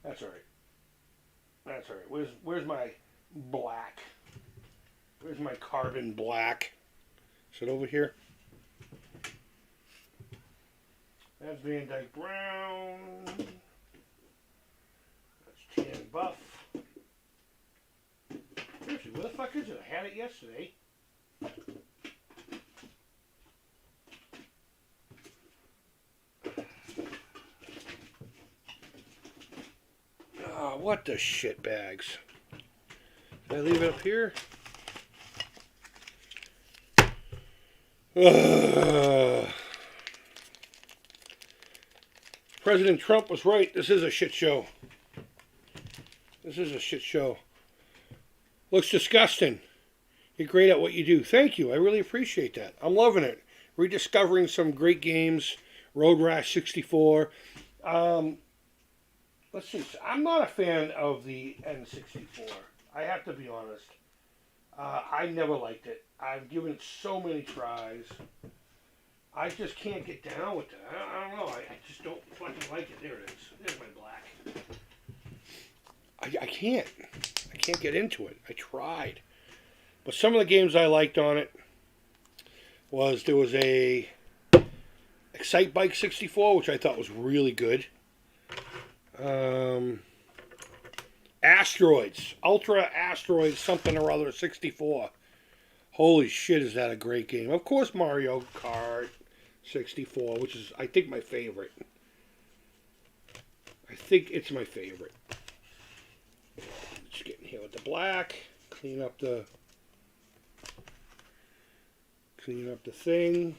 Speaker 1: That's alright. That's alright. Where's my black? Where's my carbon black? Is it over here? That's Van Dyke Brown. That's Tan Buff. Seriously, where the fuck is it? I had it yesterday. Oh, what the shit bags? Did I leave it up here? President Trump was right. This is a shit show. This is a shit show. Looks disgusting. You're great at what you do. Thank you. I really appreciate that. I'm loving it. Rediscovering some great games. Road Rash 64. Let's see. I'm not a fan of the N64. I have to be honest. I never liked it. I've given it so many tries. I just can't get down with that. I don't know. I just don't fucking like it. There it is. There's my black. I can't. I can't get into it. I tried. But some of the games I liked on it was, there was a Excite Bike 64, which I thought was really good. Asteroids. Ultra Asteroids something or other 64. Holy shit, is that a great game. Of course, Mario Kart 64, which is, I think, my favorite. I think it's my favorite. Just get in here with the black. Clean up the thing.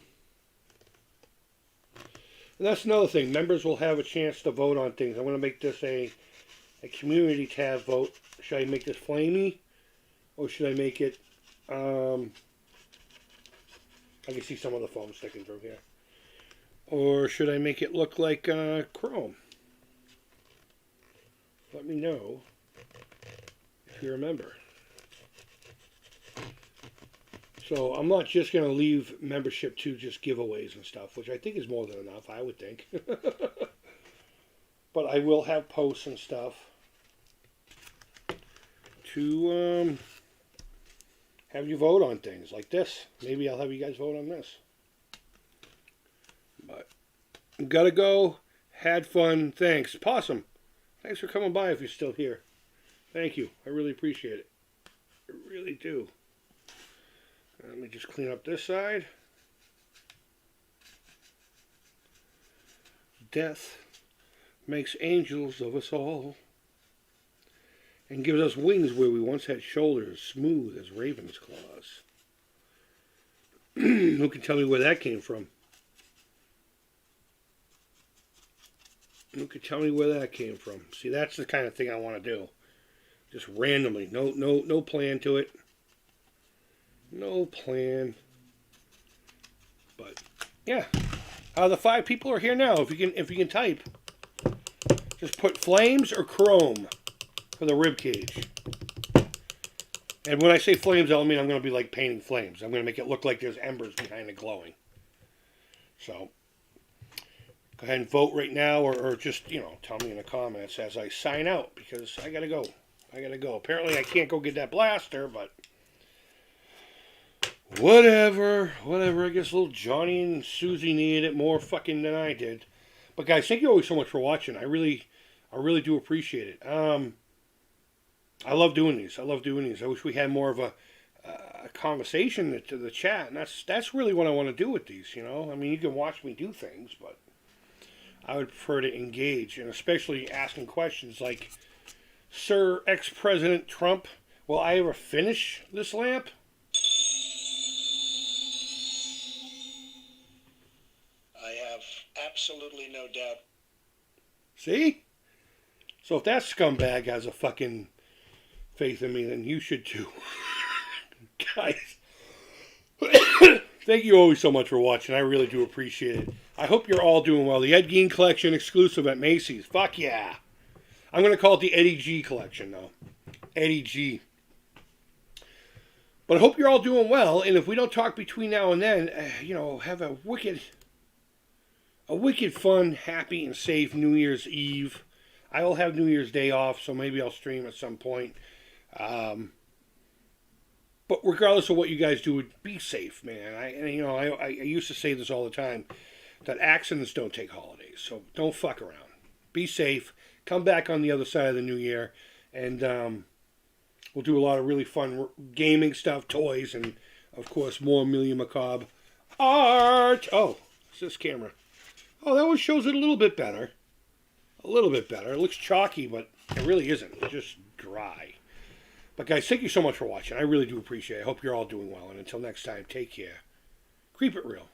Speaker 1: And that's another thing. Members will have a chance to vote on things. I'm going to make this a community tab vote. Should I make this flamey? Or should I make it... I can see some of the foam sticking through here. Or should I make it look like chrome? Let me know if you remember. So I'm not just going to leave membership to just giveaways and stuff, which I think is more than enough, I would think. But I will have posts and stuff to have you vote on things like this. Maybe I'll have you guys vote on this. But gotta go. Had fun. Thanks. Possum, thanks for coming by if you're still here. Thank you. I really appreciate it. I really do. Let me just clean up this side. Death makes angels of us all, and gives us wings where we once had shoulders, smooth as raven's claws. Who can tell me where that came from? Who can tell me where that came from? See, that's the kind of thing I want to do. Just randomly. No plan to it. No plan. But yeah, the 5 people are here now. If you can type, just put flames or chrome for the rib cage. And when I say flames, I don't mean I'm going to be like painting flames. I'm going to make it look like there's embers behind it glowing. So go ahead and vote right now, or just tell me in the comments as I sign out, because I gotta go. Apparently I can't go get that blaster, but whatever. I guess little Johnny and Susie needed it more fucking than I did. But guys, thank you always so much for watching. I really do appreciate it. I love doing these. I wish we had more of a conversation to the chat, and that's really what I want to do with these. I mean, you can watch me do things, but I would prefer to engage, and especially asking questions like, Sir Ex-President Trump, will I ever finish this lamp?
Speaker 3: I have absolutely no doubt.
Speaker 1: See? So if that scumbag has a fucking faith in me, then you should too. Guys, thank you always so much for watching. I really do appreciate it. I hope you're all doing well. The Ed Gein Collection exclusive at Macy's. Fuck yeah. I'm going to call it the Eddie G Collection, though. Eddie G. But I hope you're all doing well, and if we don't talk between now and then, have a wicked fun, happy, and safe New Year's Eve. I will have New Year's Day off, so maybe I'll stream at some point. But regardless of what you guys do, be safe, man. I used to say this all the time, that accidents don't take holidays, so don't fuck around. Be safe. Come back on the other side of the new year, and we'll do a lot of really fun gaming stuff, toys, and, of course, more Amelia Macabre art. Oh, it's this camera. Oh, that one shows it a little bit better. It looks chalky, but it really isn't. It's just dry. But, guys, thank you so much for watching. I really do appreciate it. I hope you're all doing well, and until next time, take care. Creep it real.